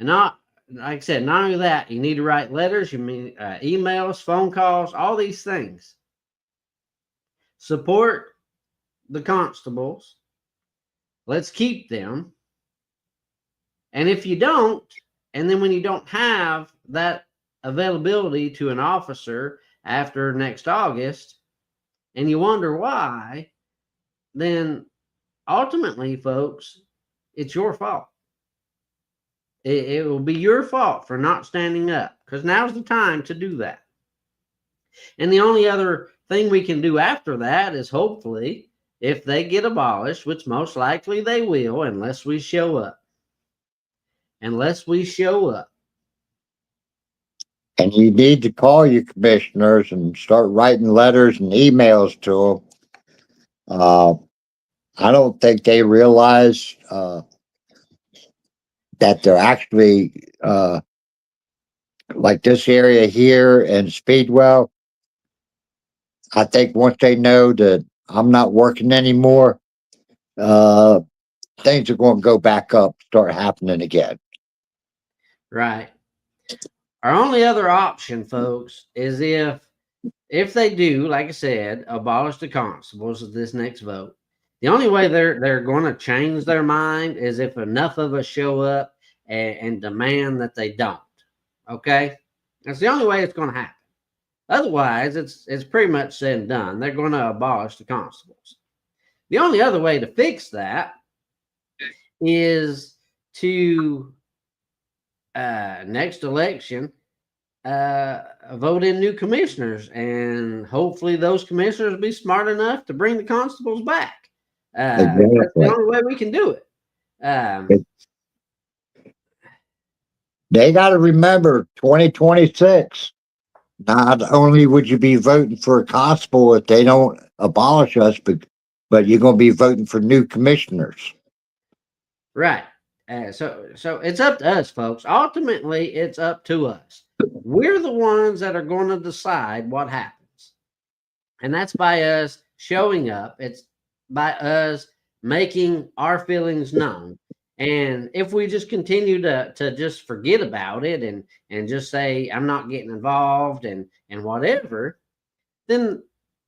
And not, like I said, not only that, you need to write letters, emails, phone calls, all these things. Support the constables. Let's keep them. And if you don't, and then when you don't have that availability to an officer after next August, and you wonder why, then ultimately, folks, it's your fault. It will be your fault for not standing up, because now's the time to do that. And the only other thing we can do after that is, hopefully, if they get abolished, which most likely they will, unless we show up. Unless we show up. and you need to call your commissioners and start writing letters and emails to them. I don't think they realize that they're actually like this area here in Speedwell. I think once they know that I'm not working anymore, things are going to go back up, start happening again. Right. Our only other option, folks, is if they do, like I said, abolish the constables at this next vote. The only way they're going to change their mind is if enough of us show up and demand that they don't. Okay? That's the only way it's going to happen. Otherwise, it's pretty much said and done. They're going to abolish the constables. The only other way to fix that is to next election vote in new commissioners, and hopefully those commissioners will be smart enough to bring the constables back. That's the only way we can do it. they got to remember 2026. Not only would you be voting for a constable if they don't abolish us, but you're going to be voting for new commissioners. Right. So it's up to us, folks. Ultimately, it's up to us. We're the ones that are going to decide what happens. And that's by us showing up. It's by us making our feelings known. And if we just continue to just forget about it and just say, I'm not getting involved and whatever, then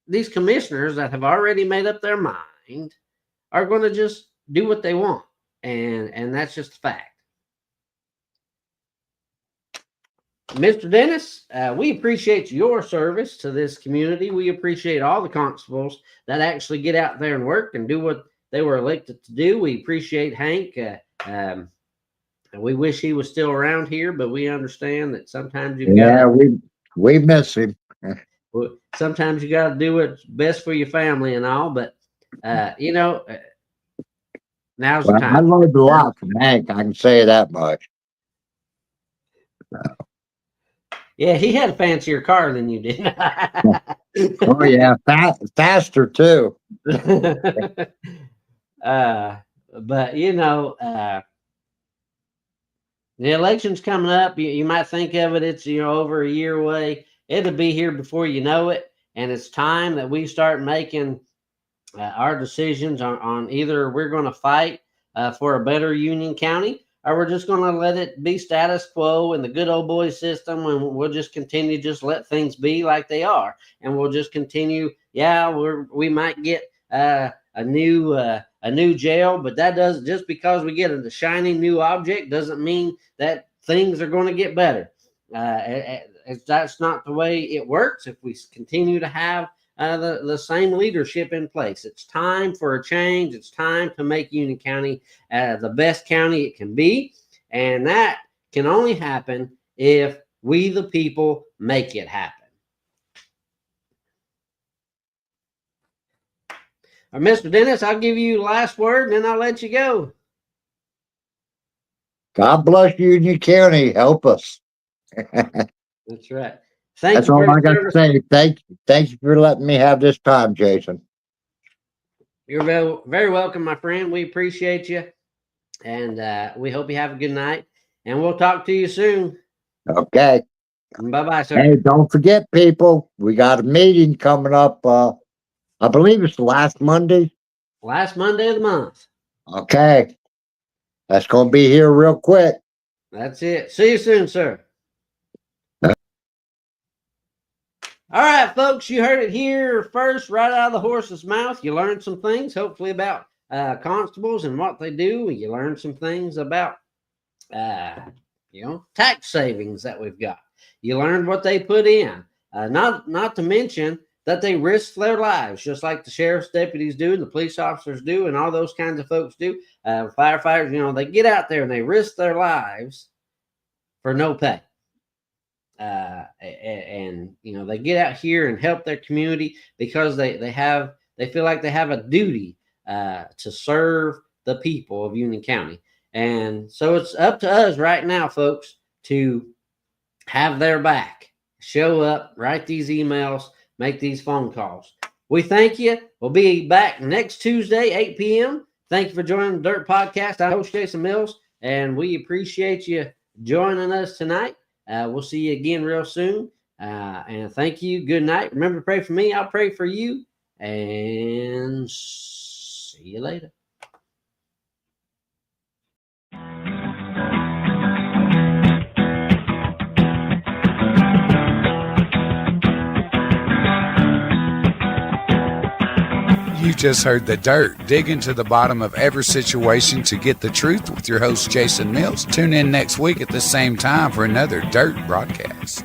these commissioners that have already made up their mind are going to just do what they want. And that's just a fact. Mr. Dennis, we appreciate your service to this community. We appreciate all the constables that actually get out there and work and do what they were elected to do. We appreciate Hank. We wish he was still around here, but we understand that sometimes we miss him. Sometimes you got to do what's best for your family and all. But now's the time. I learned a lot from Hank. I can say that much. Yeah, he had a fancier car than you did. Oh yeah, faster too. But the election's coming up. You might think of it, it's over a year away. It'll be here before you know it, and it's time that we start making our decisions on either we're going to fight for a better Union County, or we're just going to let it be status quo in the good old boy system, and we'll just continue just let things be like they are, and we'll just continue. Yeah, we might get a new jail, but that doesn't, just because we get a shiny new object doesn't mean that things are going to get better. That's not the way it works. If we continue to have the same leadership in place, it's time for a change. It's time to make Union County the best county it can be, and that can only happen if we the people make it happen. Mr. Dennis, I'll give you the last word, and then I'll let you go. God bless Union County. Help us. That's right. That's all I got to say. Thank you for letting me have this time, Jason. You're very, very welcome, my friend. We appreciate you, and we hope you have a good night. And we'll talk to you soon. Okay. Bye-bye, sir. Hey, don't forget, people, we got a meeting coming up. I believe it's the last Monday. Last Monday of the month. Okay. That's going to be here real quick. That's it. See you soon, sir. All right, folks, you heard it here first, right out of the horse's mouth. You learned some things, hopefully, about constables and what they do. You learned some things about, tax savings that we've got. You learned what they put in. Not to mention that they risk their lives, just like the sheriff's deputies do and the police officers do and all those kinds of folks do. Firefighters, they get out there and they risk their lives for no pay. And they get out here and help their community because they feel like they have a duty to serve the people of Union County. And so it's up to us right now, folks, to have their back, show up, write these emails, make these phone calls. We thank you. We'll be back next Tuesday, 8 p.m. Thank you for joining the Dirt Podcast. I'm host Jason Mills, and we appreciate you joining us tonight. We'll see you again real soon. And thank you. Good night. Remember to pray for me. I'll pray for you. And see you later. You just heard The Dirt. Dig into the bottom of every situation to get the truth with your host, Jason Mills. Tune in next week at the same time for another Dirt broadcast.